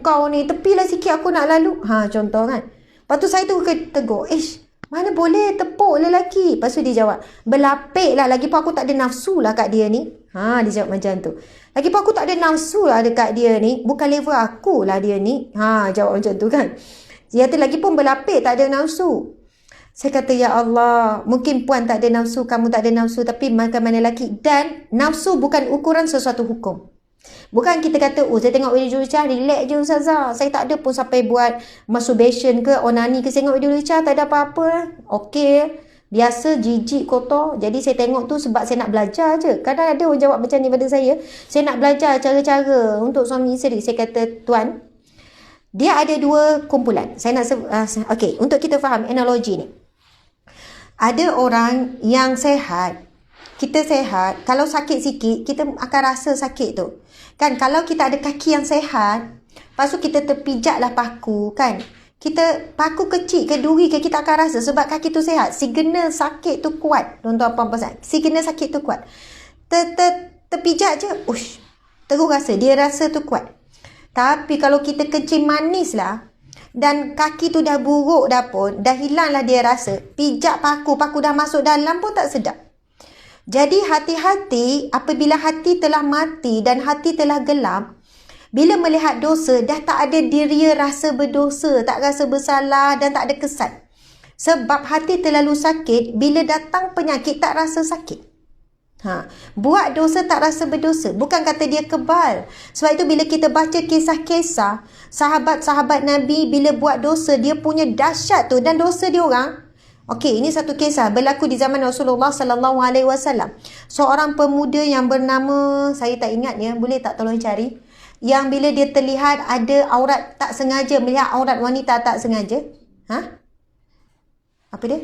Kau ni tepilah sikit aku nak lalu. Contoh kan. Lepas tu saya tu tegur. Mana boleh tepuk lelaki. Lepas tu dia jawab. Berlapik lah. Lagipun aku tak ada nafsu lah kat dia ni. Dia jawab macam tu. Lagipun aku tak ada nafsu lah dekat dia ni. Bukan level aku lah dia ni. Jawab macam tu kan. Dia tu lagipun berlapik tak ada nafsu. Saya kata, ya Allah. Mungkin puan tak ada nafsu. Kamu tak ada nafsu. Tapi mana lelaki. Dan nafsu bukan ukuran sesuatu hukum. Bukan kita kata, saya tengok video Lucah, relax je Ustazah. Saya tak ada pun sampai buat masturbation ke, onani ke. Saya tengok video Lucah, tak ada apa-apa. Okey, biasa, jijik, kotor. Jadi saya tengok tu sebab saya nak belajar je. Kadang ada orang jawab macam ni pada saya. Saya nak belajar cara-cara untuk suami isteri. Saya kata, tuan, dia ada dua kumpulan. Saya nak, okey, untuk kita faham analogi ni. Ada orang yang sehat. Kita sehat, kalau sakit sikit, kita akan rasa sakit tu. Kan, kalau kita ada kaki yang sehat, lepas tu kita terpijaklah paku, kan. Kita, paku kecil ke duri ke, kita akan rasa sebab kaki tu sehat. Signal sakit tu kuat. Tuan-tuan puan-puan, signal sakit tu kuat. Terpijak je, terus rasa, dia rasa tu kuat. Tapi kalau kita kencing manis lah, dan kaki tu dah buruk dah pun, dah hilang lah dia rasa, pijak paku dah masuk dalam pun tak sedap. Jadi hati-hati apabila hati telah mati dan hati telah gelap, bila melihat dosa, dah tak ada diria rasa berdosa, tak rasa bersalah dan tak ada kesan. Sebab hati terlalu sakit, bila datang penyakit tak rasa sakit. Buat dosa tak rasa berdosa. Bukan kata dia kebal. Sebab itu bila kita baca kisah-kisah sahabat-sahabat Nabi bila buat dosa, dia punya dahsyat tu dan dosa dia orang. Okey, ini satu kisah berlaku di zaman Rasulullah sallallahu alaihi wasallam. Seorang pemuda yang bernama, saya tak ingat ya, boleh tak tolong cari? Yang bila dia terlihat ada aurat tak sengaja, melihat aurat wanita tak sengaja. Apa dia?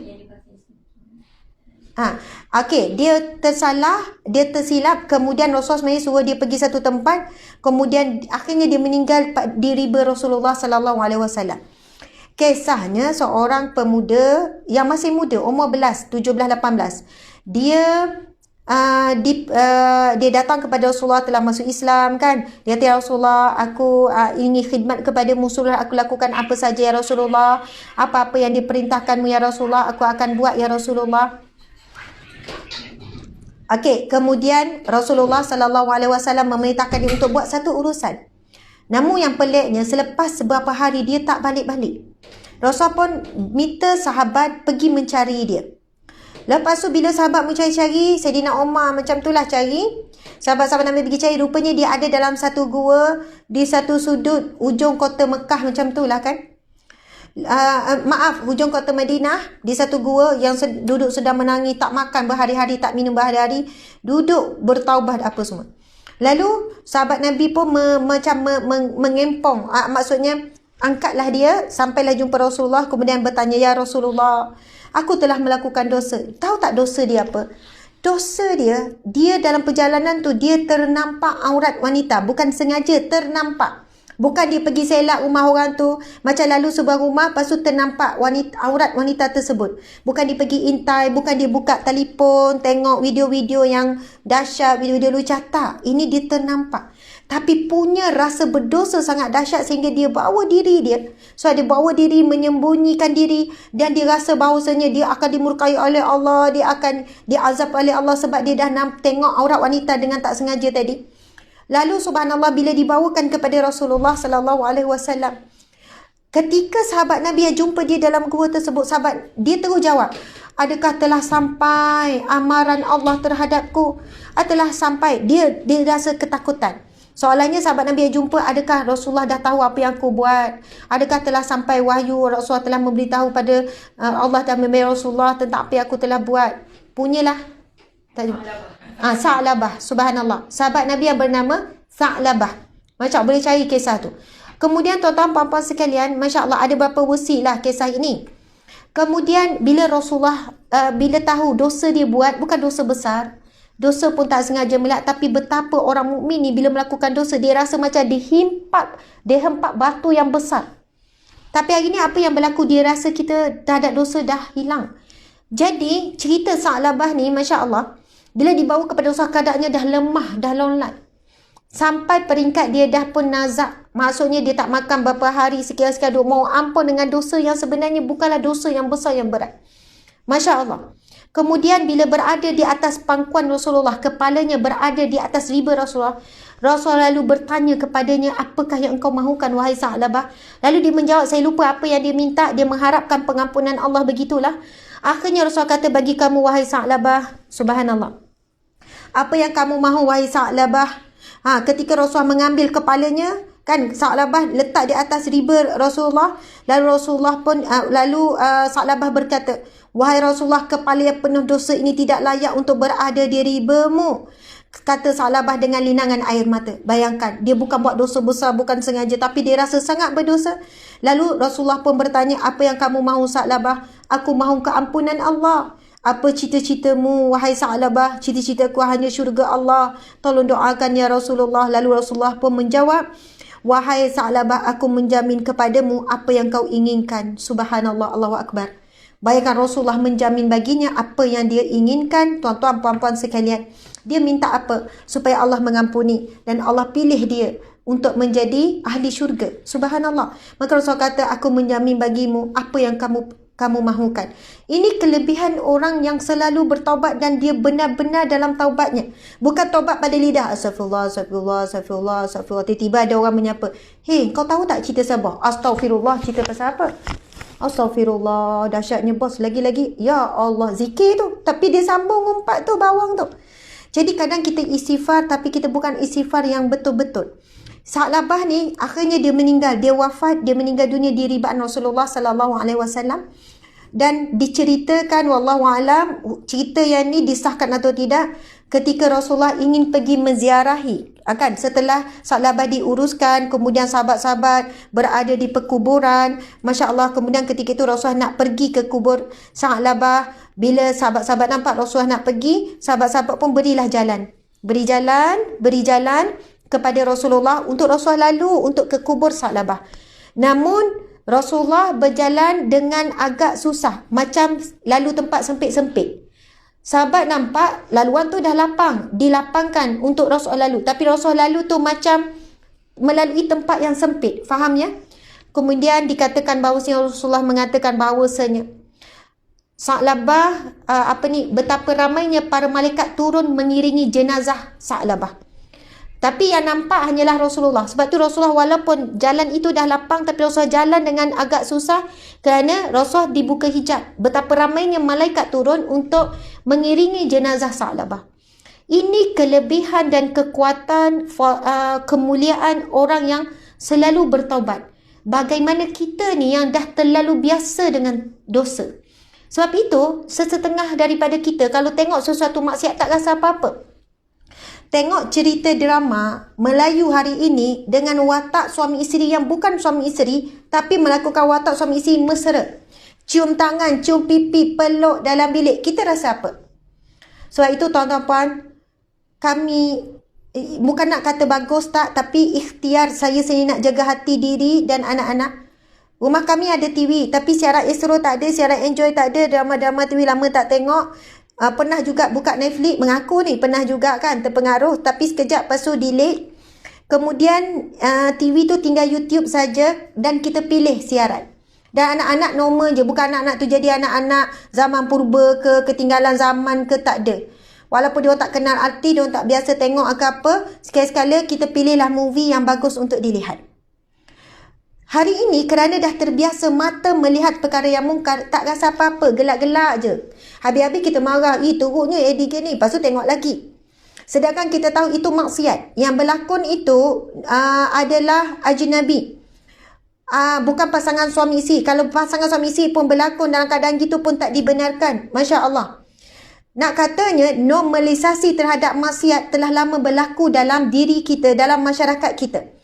Okey, dia tersilap, kemudian Rasulullah sebenarnya suruh dia pergi satu tempat, kemudian akhirnya dia meninggal di riba Rasulullah sallallahu alaihi wasallam. Kisahnya seorang pemuda yang masih muda, umur 17, 18. Dia dia datang kepada Rasulullah, telah masuk Islam kan. Dia kata, ya Rasulullah, aku ingin khidmat kepadamu, suruh aku lakukan apa saja ya Rasulullah. Apa-apa yang diperintahkanmu ya Rasulullah, aku akan buat ya Rasulullah. Okey, kemudian Rasulullah sallallahu alaihi wasallam memerintahkan dia untuk buat satu urusan. Namun yang peliknya, selepas beberapa hari dia tak balik-balik. Rasulullah pun minta sahabat pergi mencari dia. Lepas tu bila sahabat mencari-cari, Sayyidina Umar macam itulah cari. Sahabat-sahabat Nabi pergi cari, rupanya dia ada dalam satu gua di satu sudut ujung kota Mekah macam itulah kan. Hujung kota Madinah, di satu gua yang duduk sedang menangis, tak makan berhari-hari, tak minum berhari-hari, duduk bertaubat apa semua. Lalu sahabat Nabi pun mengempong, maksudnya angkatlah dia sampailah jumpa Rasulullah, kemudian bertanya, ya Rasulullah, aku telah melakukan dosa. Tahu tak dosa dia apa? Dosa dia dalam perjalanan tu dia ternampak aurat wanita, bukan sengaja, ternampak. Bukan dia pergi selak rumah orang tu, macam lalu sebuah rumah, lepas tu ternampak aurat wanita tersebut. Bukan dia pergi intai, bukan dia buka telefon, tengok video-video yang dahsyat, video-video lucah. Tak, ini dia ternampak. Tapi punya rasa berdosa sangat dahsyat sehingga dia bawa diri dia. So dia bawa diri, menyembunyikan diri, dan dia rasa bahawasanya dia akan dimurkai oleh Allah, dia akan diazab oleh Allah sebab dia dah tengok aurat wanita dengan tak sengaja tadi. Lalu subhanallah, bila dibawakan kepada Rasulullah sallallahu alaihi wasallam, ketika sahabat Nabi yang jumpa dia dalam gua tersebut, sahabat dia terus jawab, adakah telah sampai amaran Allah terhadapku? Telah sampai. Dia rasa ketakutan. Soalannya sahabat Nabi yang jumpa, adakah Rasulullah dah tahu apa yang aku buat? Adakah telah sampai wahyu, Rasulullah telah memberitahu pada Allah dan memberi Rasulullah tentang apa yang aku telah buat? Punyalah. Sa'labah, subhanallah. Sahabat Nabi yang bernama Sa'labah. Masya Allah, boleh cari kisah tu. Kemudian tuan-tuan puan-puan sekalian, Masya Allah, ada berapa versi lah kisah ini. Kemudian bila Rasulullah bila tahu dosa dia buat bukan dosa besar, dosa pun tak sengaja melihat, tapi betapa orang mukmin ni bila melakukan dosa dia rasa macam dihempak batu yang besar. Tapi hari ni apa yang berlaku, dia rasa kita dah ada dosa dah hilang. Jadi cerita Sa'labah ni, Masya Allah, bila dibawa kepada Rasulullah, keadaannya dah lemah, dah lonlat. Sampai peringkat dia dah pun nazak. Maksudnya dia tak makan berapa hari, sekian-sekian, duk mau ampun dengan dosa yang sebenarnya bukanlah dosa yang besar, yang berat. Masya Allah. Kemudian bila berada di atas pangkuan Rasulullah, kepalanya berada di atas riba Rasulullah, Rasulullah lalu bertanya kepadanya, apakah yang engkau mahukan wahai Sa'labah? Lalu dia menjawab, saya lupa apa yang dia minta, dia mengharapkan pengampunan Allah, begitulah. Akhirnya Rasulullah kata, bagi kamu wahai Sa'labah, subhanallah, apa yang kamu mahu wahai Sa'labah? Ketika Rasulullah mengambil kepalanya, kan, Sa'labah letak di atas riba Rasulullah. Lalu Rasulullah pun Sa'labah berkata, wahai Rasulullah, kepala yang penuh dosa ini tidak layak untuk berada di ribamu. Kata Sa'labah dengan linangan air mata. Bayangkan, dia bukan buat dosa besar, bukan sengaja, tapi dia rasa sangat berdosa. Lalu Rasulullah pun bertanya, apa yang kamu mahu Sa'labah? Aku mahu keampunan Allah. Apa cita-citamu wahai Sa'labah? Cita-citaku hanya syurga Allah. Tolong doakan ya Rasulullah. Lalu Rasulullah pun menjawab, wahai Sa'labah, aku menjamin kepadamu apa yang kau inginkan. Subhanallah, Allahu Akbar. Bayangkan Rasulullah menjamin baginya apa yang dia inginkan. Tuan-tuan, puan-puan sekalian, dia minta apa? Supaya Allah mengampuni. Dan Allah pilih dia untuk menjadi ahli syurga. Subhanallah. Maka Rasulullah kata, aku menjamin bagimu apa yang kamu mahukan. Ini kelebihan orang yang selalu bertaubat dan dia benar-benar dalam taubatnya. Bukan taubat pada lidah. Astagfirullah, astagfirullah, astagfirullah, astagfirullah. Tiba-tiba ada orang menyapa. Hei, kau tahu tak cerita Sabah? Astagfirullah, cerita pasal apa? Astagfirullah, dahsyatnya bos. Lagi-lagi, ya Allah, zikir tu. Tapi dia sambung umpat tu, bawang tu. Jadi kadang kita istighfar tapi kita bukan istighfar yang betul-betul. Sa'labah ni akhirnya dia meninggal, dia wafat, dia meninggal dunia di ribaan Rasulullah sallallahu alaihi wasallam. Dan diceritakan wallahu alam, cerita yang ni disahkan atau tidak, ketika Rasulullah ingin pergi menziarahi, akan setelah Sa'labah diuruskan, kemudian sahabat-sahabat berada di perkuburan, Masya Allah, kemudian ketika itu Rasulullah nak pergi ke kubur Sa'labah. Bila sahabat-sahabat nampak Rasulullah nak pergi, sahabat-sahabat pun beri jalan kepada Rasulullah untuk Rasulullah lalu untuk ke kubur Sa'labah. Namun Rasulullah berjalan dengan agak susah, macam lalu tempat sempit-sempit. Sahabat nampak laluan tu dah lapang, dilapangkan untuk Rasulullah lalu. Tapi Rasulullah lalu tu macam melalui tempat yang sempit. Faham ya? Kemudian dikatakan bahawasanya Rasulullah mengatakan bahawasanya Sa'labah, betapa ramainya para malaikat turun mengiringi jenazah Sa'labah. Tapi yang nampak hanyalah Rasulullah. Sebab tu Rasulullah walaupun jalan itu dah lapang, tapi Rasulullah jalan dengan agak susah kerana Rasulullah dibuka hijab. Betapa ramainya malaikat turun untuk mengiringi jenazah Sa'labah. Ini kelebihan dan kekuatan, kemuliaan orang yang selalu bertaubat. Bagaimana kita ni yang dah terlalu biasa dengan dosa. Sebab itu, sesetengah daripada kita kalau tengok sesuatu maksiat tak rasa apa-apa. Tengok cerita drama Melayu hari ini dengan watak suami isteri yang bukan suami isteri, tapi melakukan watak suami isteri mesra. Cium tangan, cium pipi, peluk dalam bilik. Kita rasa apa? Sebab itu tuan-tuan puan, kami bukan nak kata bagus tak, tapi ikhtiar saya nak jaga hati diri dan anak-anak. Rumah kami ada TV, tapi siaran Astro tak ada, siaran Enjoy tak ada, drama-drama TV lama tak tengok. Pernah juga buka Netflix, mengaku ni pernah juga kan terpengaruh, tapi sekejap lepas tu delete. Kemudian TV tu tinggal YouTube saja dan kita pilih siaran. Dan anak-anak normal je, bukan anak-anak tu jadi anak-anak zaman purba ke, ketinggalan zaman ke, tak ada. Walaupun dia tak kenal arti, dia tak biasa tengok ke apa, sekali-sekala kita pilihlah movie yang bagus untuk dilihat. Hari ini kerana dah terbiasa mata melihat perkara yang mungkar, tak rasa apa-apa, gelak-gelak je. Habis-habis kita marah, teruknya Eddie ni, lepas tu tengok lagi. Sedangkan kita tahu itu maksiat. Yang berlakon itu adalah ajnabi. Bukan pasangan suami isteri. Kalau pasangan suami isteri pun berlakon dalam keadaan gitu pun tak dibenarkan. Masya Allah. Nak katanya, normalisasi terhadap maksiat telah lama berlaku dalam diri kita, dalam masyarakat kita.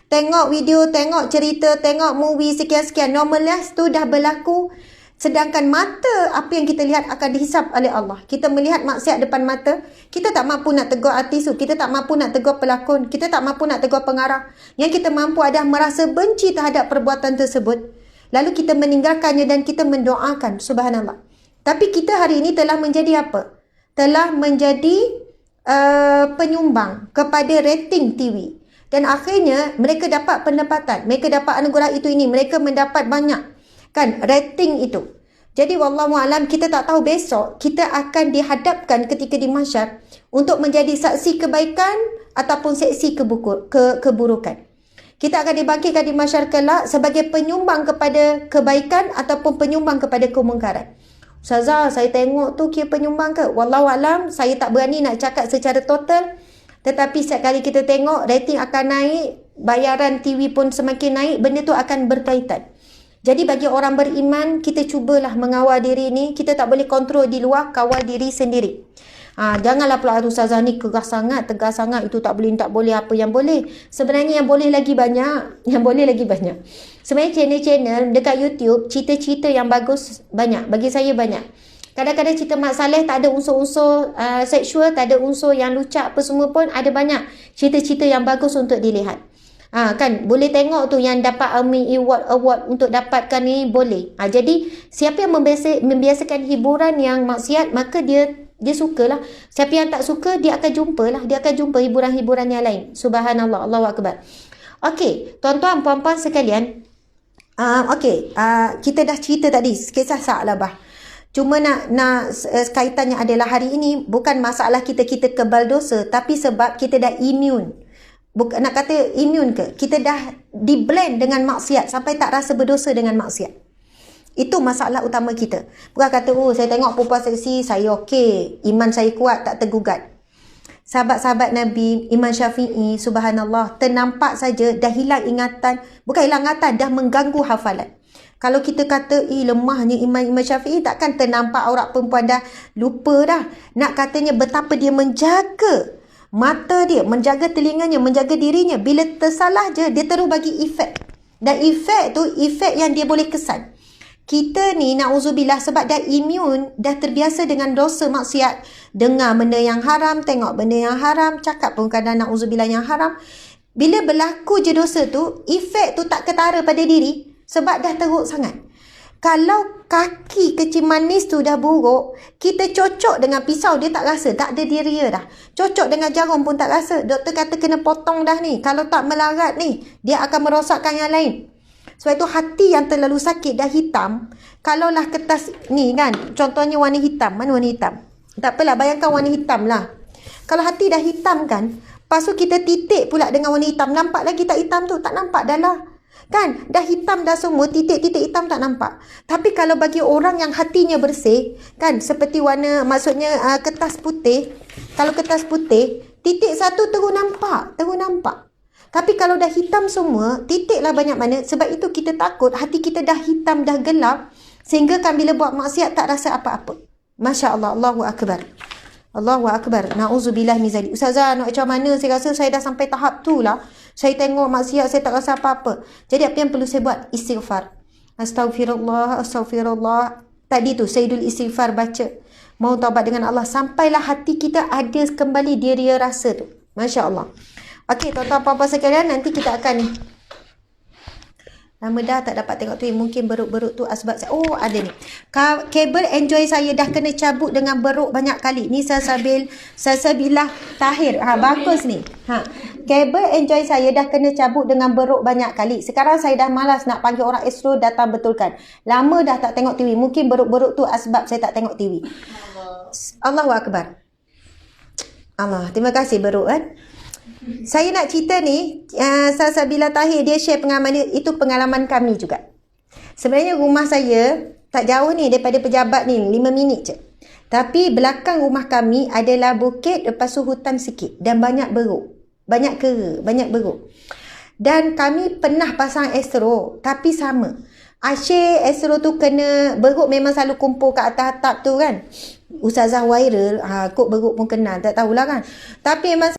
Tengok video, tengok cerita, tengok movie sekian-sekian. Normalize tu dah berlaku. Sedangkan mata, apa yang kita lihat akan dihisap oleh Allah. Kita melihat maksiat depan mata. Kita tak mampu nak tegur artis tu. Kita tak mampu nak tegur pelakon. Kita tak mampu nak tegur pengarah. Yang kita mampu adalah merasa benci terhadap perbuatan tersebut. Lalu kita meninggalkannya dan kita mendoakan. Subhanallah. Tapi kita hari ini telah menjadi apa? Telah menjadi penyumbang kepada rating TV. Dan akhirnya mereka dapat pendapatan, mereka dapat anugerah itu ini, mereka mendapat banyak kan rating itu. Jadi wallahu alam, kita tak tahu besok kita akan dihadapkan ketika di mahsyar untuk menjadi saksi kebaikan ataupun saksi keburukan. Kita akan dibangkitkan di mahsyar kelak sebagai penyumbang kepada kebaikan ataupun penyumbang kepada kemungkaran. Ustazah, saya tengok tu kira penyumbang ke? Wallahu alam, saya tak berani nak cakap secara total. Tetapi setiap kali kita tengok, rating akan naik, bayaran TV pun semakin naik, benda tu akan berkaitan. Jadi bagi orang beriman, kita cubalah mengawal diri ni. Kita tak boleh kontrol di luar, kawal diri sendiri. Janganlah pula ustazah ni keras sangat, tegas sangat, itu tak boleh, apa yang boleh. Sebenarnya yang boleh lagi banyak. Sebenarnya channel-channel dekat YouTube, cerita-cerita yang bagus banyak. Bagi saya banyak. Kadang-kadang cerita Mak Saleh tak ada unsur-unsur seksual, tak ada unsur yang lucak apa semua pun, ada banyak cerita-cerita yang bagus untuk dilihat. Kan boleh tengok tu yang dapat Emmy Award untuk dapatkan ni, boleh. Jadi siapa yang membiasakan hiburan yang maksiat, maka dia sukalah. Siapa yang tak suka, dia akan jumpa hiburan-hiburan yang lain. Subhanallah, Allahu Akbar. Okey, tuan-tuan, puan-puan sekalian. Kita dah cerita tadi kisah Sa'labah. Cuma nak kaitannya adalah hari ini bukan masalah kita kebal dosa, tapi sebab kita dah immune. Bukan nak kata immune ke? Kita dah di-blend dengan maksiat sampai tak rasa berdosa dengan maksiat. Itu masalah utama kita. Bukan kata, saya tengok perempuan seksi, saya okey, iman saya kuat, tak tergugat. sahabat-sahabat Nabi, Imam Syafi'i, subhanallah, ternampak saja dah hilang ingatan, bukan hilang ingatan, dah mengganggu hafalan. Kalau kita kata, lemahnya Imam Syafi'i, takkan ternampak aurat perempuan dah lupa dah. Nak katanya betapa dia menjaga mata dia, menjaga telinganya, menjaga dirinya. Bila tersalah je, dia terus bagi efek. Dan efek tu, efek yang dia boleh kesan. Kita ni na'udzubillah sebab dah imun, dah terbiasa dengan dosa maksiat. Dengar benda yang haram, tengok benda yang haram, cakap pun kadang na'udzubillah yang haram. Bila berlaku je dosa tu, efek tu tak ketara pada diri sebab dah teruk sangat. Kalau kaki kecil manis tu dah buruk, kita cocok dengan pisau dia tak rasa, tak ada diria dah. Cocok dengan jarum pun tak rasa. Doktor kata kena potong dah ni. Kalau tak melarat ni, dia akan merosakkan yang lain. Sebab itu hati yang terlalu sakit dah hitam, kalaulah kertas ni kan, contohnya warna hitam, mana warna hitam? Tak apalah, bayangkan warna hitam lah. Kalau hati dah hitam kan, lepas tu kita titik pula dengan warna hitam, nampak lagi tak hitam tu? Tak nampak dah lah. Kan? Dah hitam dah semua, titik-titik hitam tak nampak. Tapi kalau bagi orang yang hatinya bersih, kan, seperti warna, maksudnya kertas putih, kalau kertas putih, titik satu terus nampak. Tapi kalau dah hitam semua, titiklah banyak mana. Sebab itu kita takut hati kita dah hitam, dah gelap. Sehingga kan bila buat maksiat tak rasa apa-apa. Masya Allah, Allahu Akbar. Allahu Akbar. Na'udzubillah min zalik. Ustazah, nak macam mana? Saya rasa saya dah sampai tahap tu lah. Saya tengok maksiat, saya tak rasa apa-apa. Jadi apa yang perlu saya buat? Istighfar. Astaghfirullah, astaghfirullah. Tadi tu, Sayyidul Istighfar baca. Mau taubat dengan Allah. Sampailah hati kita ada kembali dia rasa tu. Masya Allah. Okey, tuan-tuan puan-puan sekalian, nanti kita akan, lama dah tak dapat tengok tu, mungkin beruk-beruk tu asbab saya. Oh, ada ni. Kabel Enjoy saya dah kena cabut dengan beruk banyak kali. Ni Salsabilah Tahir. Bagus ni. Kabel Enjoy saya dah kena cabut dengan beruk banyak kali. Sekarang saya dah malas nak panggil orang Astro datang betulkan. Lama dah tak tengok TV. Mungkin beruk-beruk tu asbab saya tak tengok TV. Allahu Akbar. Allah, terima kasih beruk kan. Saya nak cerita ni, Salsabilah Tahir dia share pengalaman dia, itu pengalaman kami juga. Sebenarnya rumah saya tak jauh ni daripada pejabat ni, 5 minit je. Tapi belakang rumah kami adalah bukit, lepas tu hutan sikit dan banyak beruk. Banyak kera, banyak beruk. Dan kami pernah pasang Astro, tapi sama. Asyik Astro tu kena beruk, memang selalu kumpul kat atas atap tu kan. Ustazah viral, kok beruk pun kenal, tak tahulah kan. Tapi memang